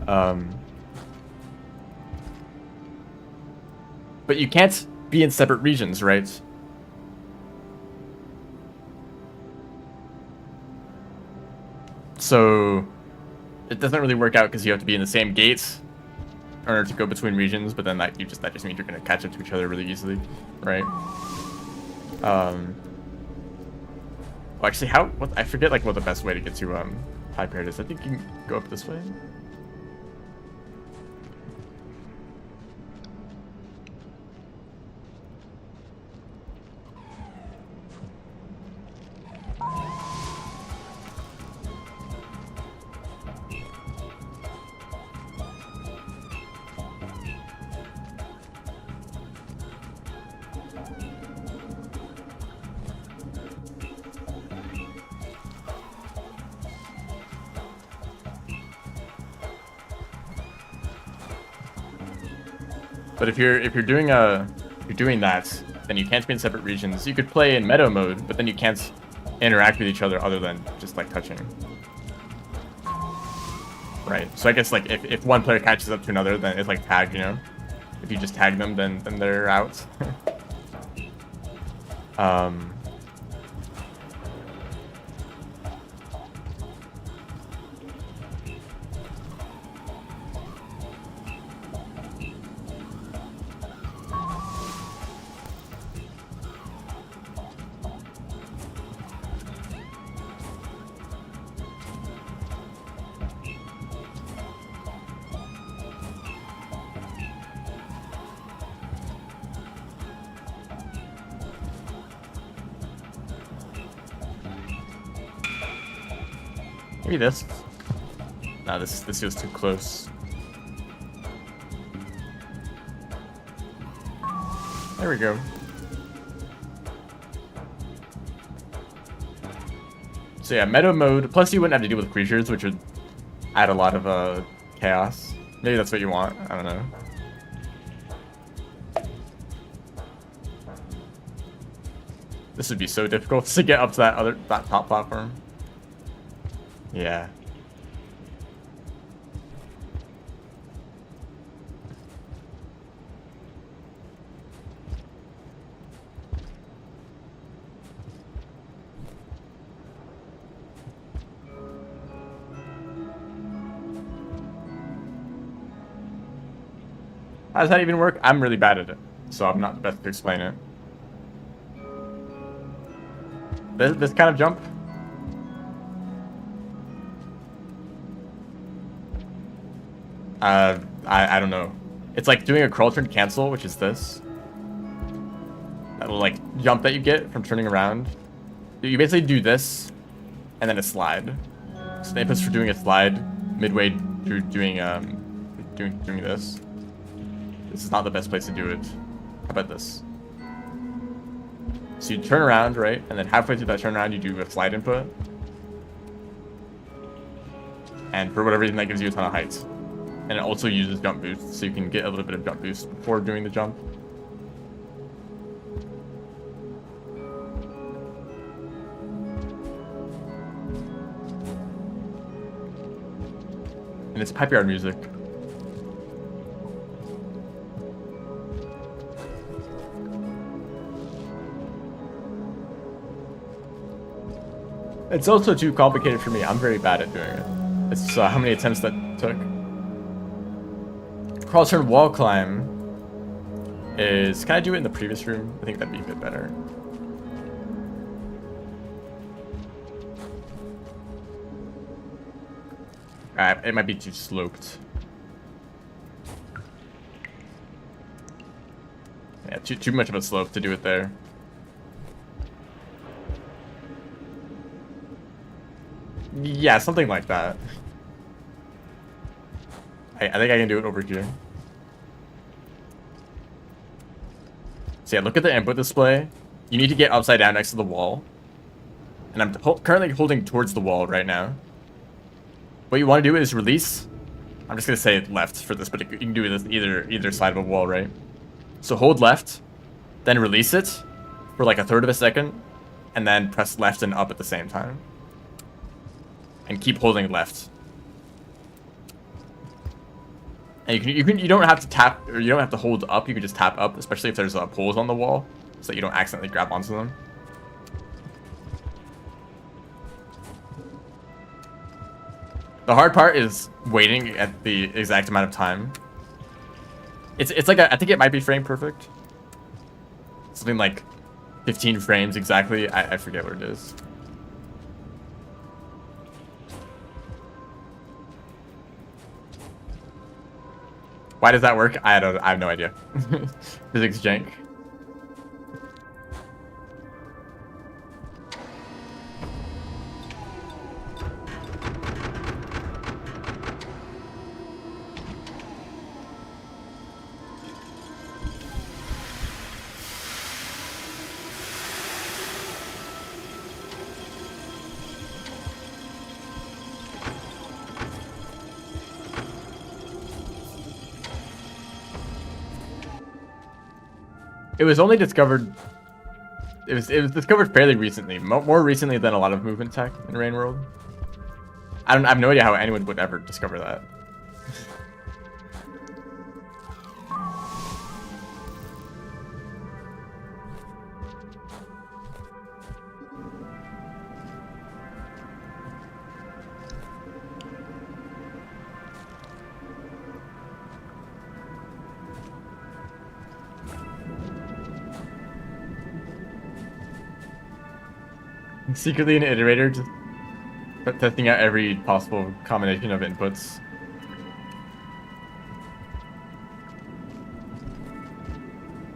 But you can't be in separate regions, right? So it doesn't really work out because you have to be in the same gates in order to go between regions, but then that just means you're gonna catch up to each other really easily, right? Well, actually, I forget like what the best way to get to Pipe Yard is. I think you can go up this way. But if you're doing that, then you can't be in separate regions. You could play in Meadow mode, but then you can't interact with each other other than just like touching. Right. So I guess like if one player catches up to another, then it's like tag, you know? If you just tag them, then they're out. Maybe this. Nah, this feels too close. There we go. So yeah, Meadow mode. Plus, you wouldn't have to deal with creatures, which would add a lot of chaos. Maybe that's what you want. I don't know. This would be so difficult to get up to that top platform. Yeah. How does that even work? I'm really bad at it, so I'm not the best to explain it. This kind of jump? I don't know. It's like doing a crawl turn cancel, which is this. That little like jump that you get from turning around. You basically do this, and then a slide. So the inputs for doing a slide midway through doing doing this. This is not the best place to do it. How about this? So you turn around, right? And then halfway through that turnaround, you do a slide input. And for whatever reason, that gives you a ton of height. And it also uses jump boost, so you can get a little bit of jump boost before doing the jump. And it's pipe yard music. It's also too complicated for me. I'm very bad at doing it. It's how many attempts that took. Crawl turn wall climb is... Can I do it in the previous room? I think that'd be a bit better. It might be too sloped. Yeah, too much of a slope to do it there. Yeah, something like that. I think I can do it over here. So yeah, look at the input display. You need to get upside down next to the wall. And I'm currently holding towards the wall right now. What you want to do is release. I'm just going to say left for this, but you can do this either side of a wall, right? So hold left, then release it for like a third of a second, and then press left and up at the same time. And keep holding left. And you don't have to tap, or you don't have to hold up. You can just tap up, especially if there's poles on the wall, so that you don't accidentally grab onto them. The hard part is waiting at the exact amount of time. It's like I think it might be frame perfect. Something like 15 frames exactly. I forget what it is. Why does that work? I have no idea. Physics jank. It was only discovered. It was discovered fairly recently, more recently than a lot of movement tech in Rain World. I have no idea how anyone would ever discover that. Secretly an iterator, testing out every possible combination of inputs.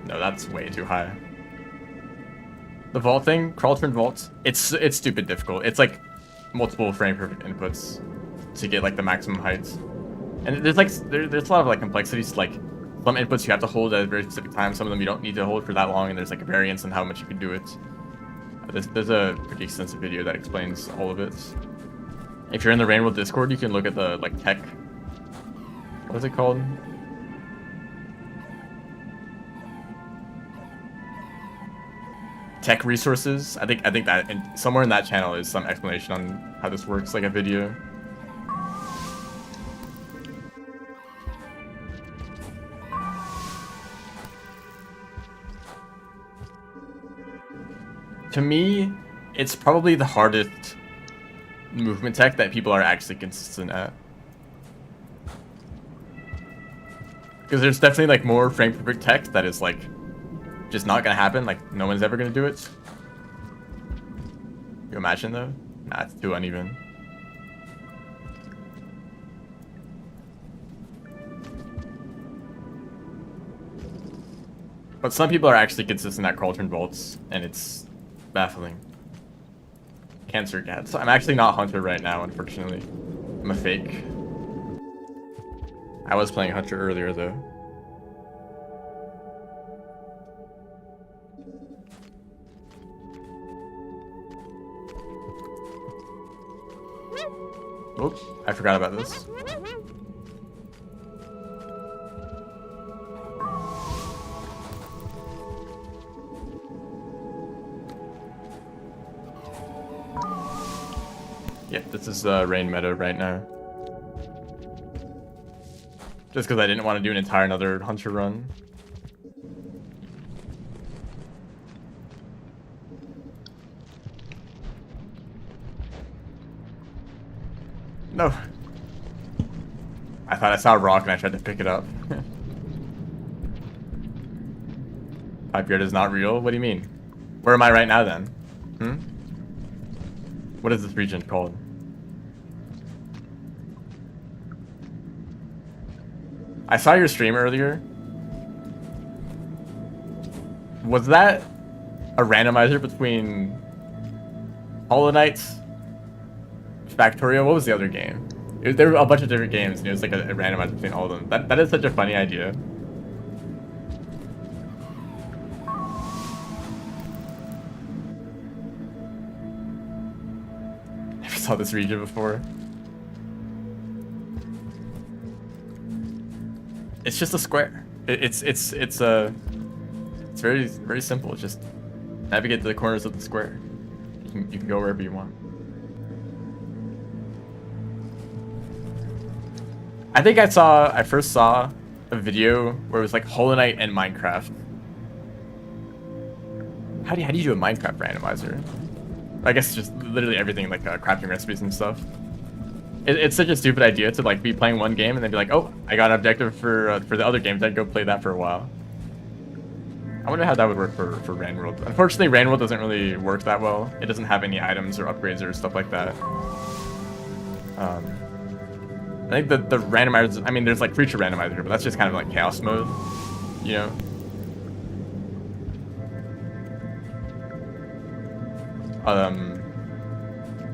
No, that's way too high. The vault thing, crawl turn vault, it's stupid difficult. It's like multiple frame perfect inputs to get like the maximum heights. And there's like there's a lot of like complexities. Like some inputs you have to hold at a very specific time. Some of them you don't need to hold for that long, and there's like a variance in how much you can do it. There's a pretty extensive video that explains all of it. If you're in the Rain World Discord, you can look at the like tech What's it called? Tech resources. I think that somewhere in that channel is some explanation on how this works, like a video. To me, it's probably the hardest movement tech that people are actually consistent at. Because there's definitely like more frame perfect tech that is like just not gonna happen, like no one's ever gonna do it. You imagine though? Nah, it's too uneven. But some people are actually consistent at Cauldron Bolts, and it's baffling. Cancer Cats. I'm actually not Hunter right now, unfortunately. I'm a fake. I was playing Hunter earlier, though. Oops, I forgot about this. Yeah, this is rain meta right now. Just because I didn't want to do an entire another Hunter run. No. I thought I saw a rock and I tried to pick it up. Pipebeard is not real? What do you mean? Where am I right now then? Hmm? What is this region called? I saw your stream earlier. Was that a randomizer between Hollow Knight, Factorio? What was the other game? There were a bunch of different games, and it was like a randomizer between all of them. That is such a funny idea. Never saw this region before. It's just a square. It's very simple. Just navigate to the corners of the square. You can go wherever you want. I think I first saw a video where it was like Hollow Knight and Minecraft. How do you do a Minecraft randomizer? I guess just literally everything, like crafting recipes and stuff. It's such a stupid idea to like be playing one game and then be like, oh, I got an objective for the other games. I'd go play that for a while. I wonder how that would work for Rain World. Unfortunately, Rain World doesn't really work that well. It doesn't have any items or upgrades or stuff like that. I think the randomizers, I mean, there's like creature randomizer, but that's just kind of like chaos mode, you know?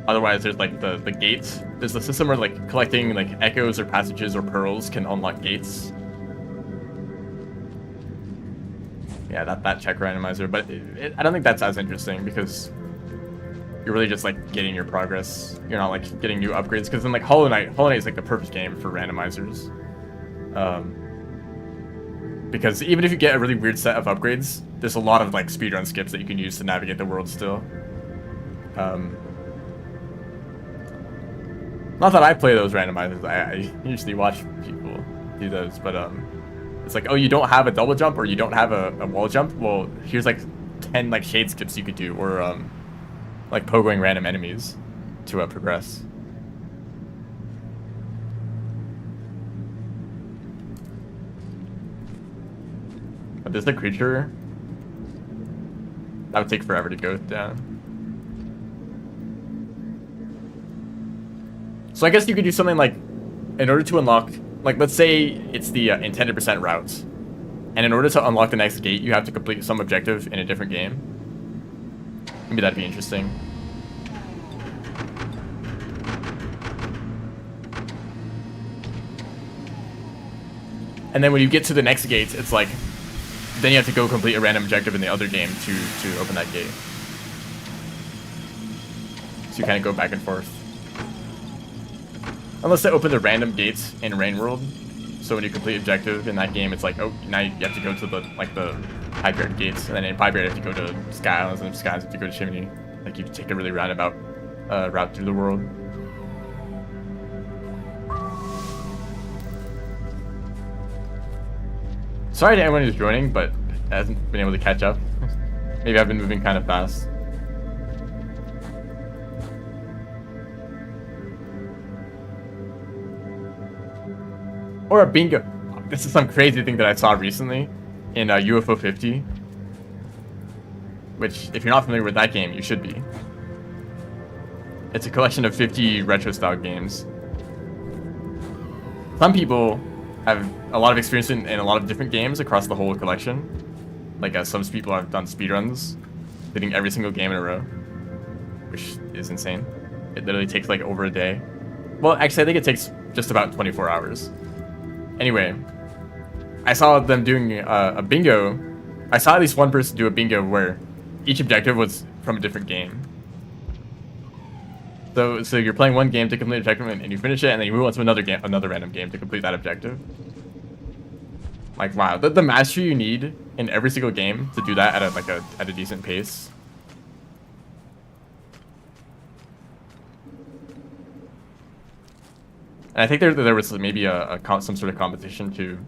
Otherwise, there's like the gates. There's a system where like collecting like echoes or passages or pearls can unlock gates. Yeah, that check randomizer, but I don't think that's as interesting because you're really just like getting your progress. You're not like getting new upgrades, because then like Hollow Knight is like the perfect game for randomizers. Because even if you get a really weird set of upgrades, there's a lot of like speedrun skips that you can use to navigate the world still. Not that I play those randomizers, I usually watch people do those, but it's like, oh, you don't have a double jump or you don't have a wall jump? Well, here's like 10 like shade skips you could do, or like pogoing random enemies to progress. But this is a creature that would take forever to go down. So I guess you could do something like, in order to unlock, like let's say it's the intended percent route, and in order to unlock the next gate, you have to complete some objective in a different game. Maybe that'd be interesting. And then when you get to the next gate, it's like, then you have to go complete a random objective in the other game to open that gate. So you kind of go back and forth. Unless they open the random gates in Rain World, So when you complete objective in that game, it's like, oh, now you have to go to the Piebald gates, and then in Piebald you have to go to Sky Islands, and in Sky Islands you have to go to Chimney. Like you take a really roundabout route through the world. Sorry to anyone who's joining, but hasn't been able to catch up. Maybe I've been moving kind of fast. Or a bingo. This is some crazy thing that I saw recently in UFO 50. Which, if you're not familiar with that game, you should be. It's a collection of 50 retro-style games. Some people have a lot of experience in a lot of different games across the whole collection. Like, some people have done speedruns, hitting every single game in a row. Which is insane. It literally takes, like, over a day. Well, actually, I think it takes just about 24 hours. Anyway, I saw them doing a bingo. I saw at least one person do a bingo where each objective was from a different game. So you're playing one game to complete an objective, and you finish it, and then you move on to another game, another random game to complete that objective. Like, wow, the mastery you need in every single game to do that at a decent pace. And I think there was maybe some sort of competition too.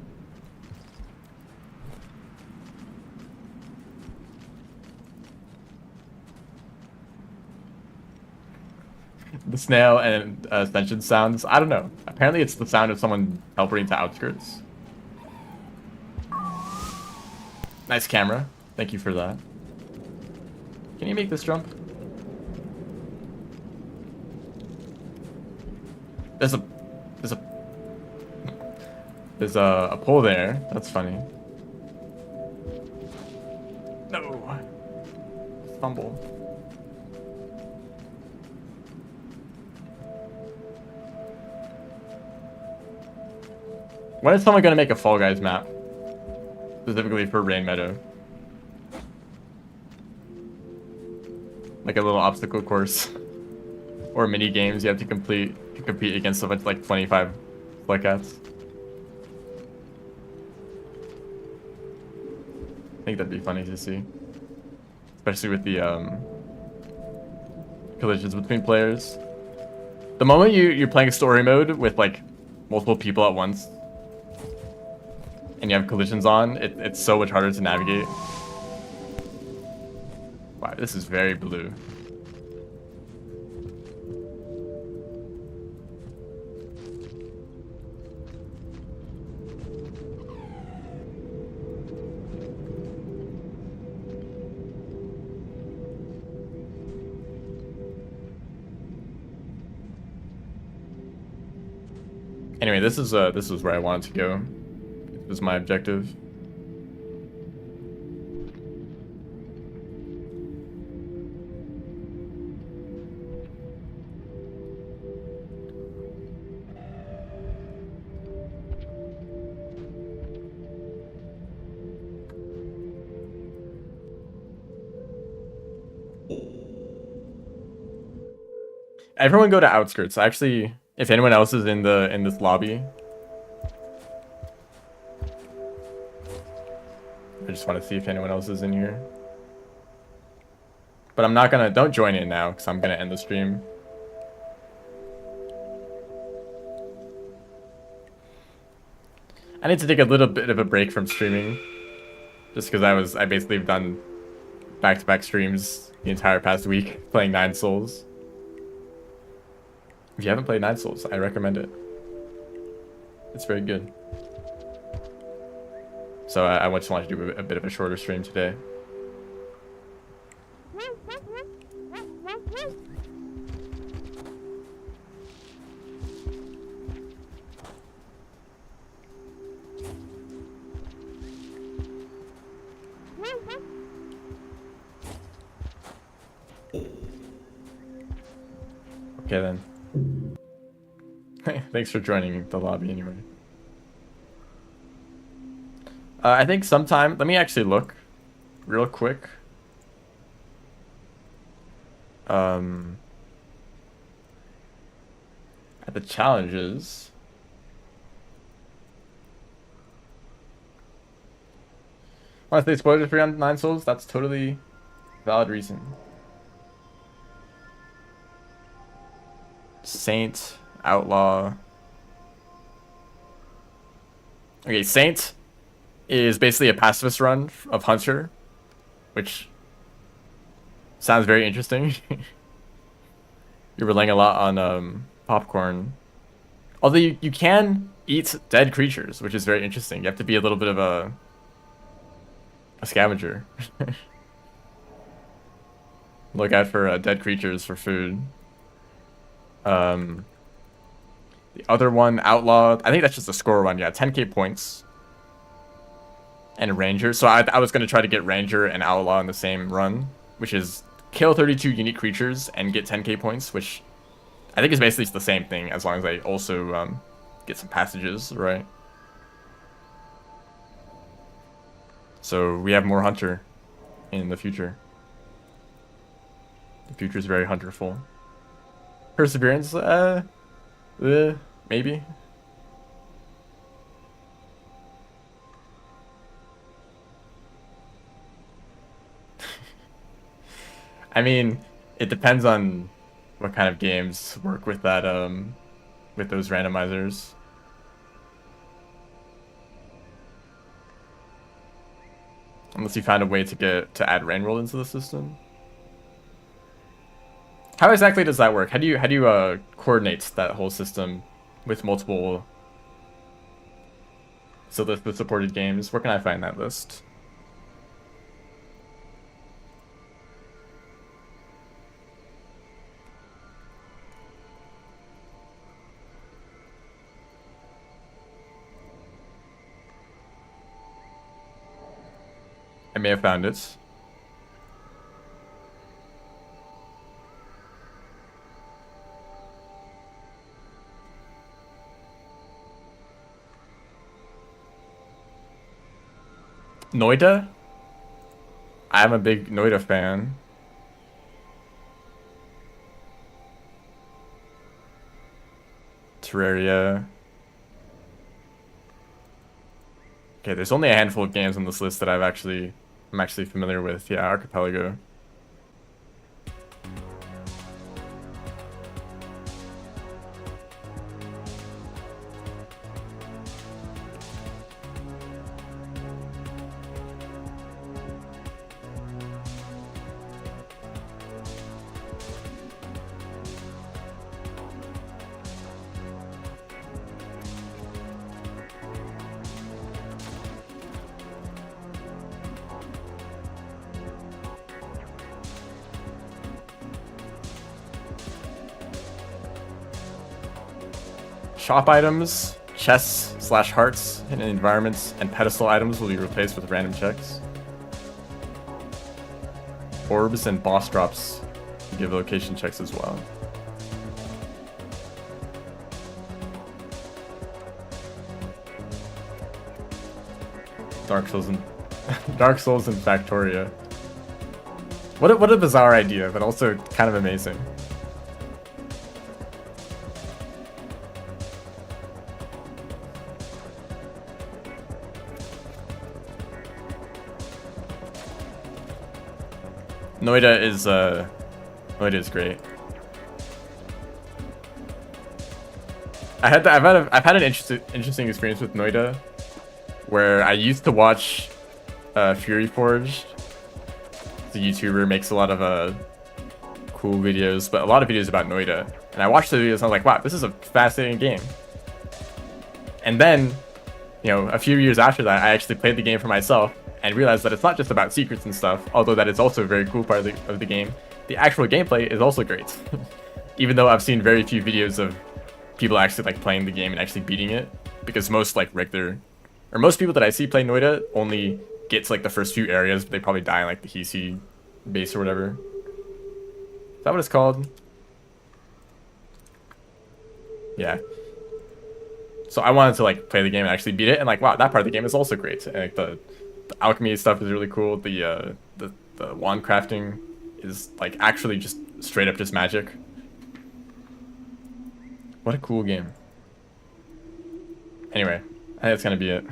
The snail and ascension sounds. I don't know. Apparently it's the sound of someone teleporting to outskirts. Nice camera. Thank you for that. Can you make this jump? There's a pole there. That's funny. No. Fumble. When is someone gonna make a Fall Guys map? Specifically for Rain Meadow. Like a little obstacle course. Or mini games you have to complete to compete against a bunch like 25 Blackcats. I think that'd be funny to see. Especially with the collisions between players. The moment you're playing story mode with like multiple people at once and you have collisions on, it's so much harder to navigate. Wow, this is very blue. Anyway, this is where I wanted to go. This was my objective. Everyone go to outskirts. Actually, if anyone else is in this lobby, I just want to see if anyone else is in here. But I'm not gonna. Don't join in now, because I'm gonna end the stream. I need to take a little bit of a break from streaming, just because I basically have done back-to-back streams the entire past week playing Nine Souls. If you haven't played Nine Souls, I recommend it. It's very good. So I just wanted to do a bit of a shorter stream today. Okay then. Thanks for joining the lobby anyway. I think sometime, let me actually look real quick. At the challenges. Honestly, spoilers free on 9 Souls, that's totally valid reason. Saint, Outlaw. Okay, Saint is basically a pacifist run of Hunter, which sounds very interesting. You're relying a lot on popcorn. Although you can eat dead creatures, which is very interesting. You have to be a little bit of a scavenger. Look out for dead creatures for food. The other one, Outlaw, I think that's just a score one. Yeah, 10k points. And Ranger. So I was going to try to get Ranger and Outlaw in the same run, which is kill 32 unique creatures and get 10k points, which I think is basically the same thing as long as I also get some passages, right? So we have more Hunter in the future. The future is very Hunterful. Perseverance, maybe. I mean, it depends on what kind of games work with that, with those randomizers. Unless you find a way to add Rainworld into the system. How exactly does that work? How do you coordinate that whole system with multiple? So the supported games. Where can I find that list? I may have found it. Noida? I'm a big Noida fan. Terraria. Okay, there's only a handful of games on this list that I'm actually familiar with. Yeah, Archipelago. Shop items, chests/hearts, hidden environments, and pedestal items will be replaced with random checks. Orbs and boss drops give location checks as well. Dark Souls and Factoria. What a bizarre idea, but also kind of amazing. Noida is great. I've had an interesting experience with Noida, where I used to watch Fury Forged. The YouTuber makes a lot of cool videos, but a lot of videos about Noida. And I watched the videos and I was like, wow, this is a fascinating game. And then, you know, a few years after that, I actually played the game for myself and realized that it's not just about secrets and stuff, although that is also a very cool part of the game. The actual gameplay is also great. Even though I've seen very few videos of people actually like playing the game and actually beating it, because most like regular, or most people that I see play Noida only get to like the first few areas, but they probably die in like the Hisi base or whatever. Is that what it's called? Yeah. So I wanted to like play the game and actually beat it, and like, wow, that part of the game is also great. And like the alchemy stuff is really cool. The wand crafting is like actually just straight up just magic. What a cool game. Anyway, I think that's gonna be it.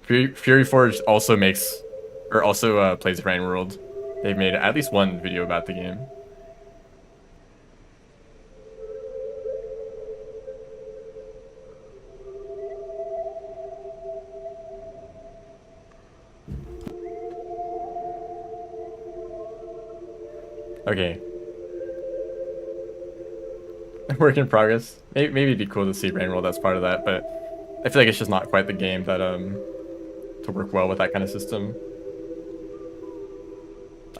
Fury Forge also makes, or also plays Rain World. They've made at least one video about the game. Okay. Work in progress. Maybe it'd be cool to see Rain World as part of that, but I feel like it's just not quite the game that to work well with that kind of system.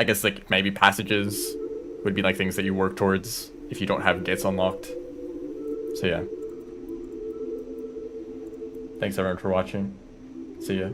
I guess like maybe passages would be like things that you work towards if you don't have gates unlocked. So yeah. Thanks everyone for watching. See ya.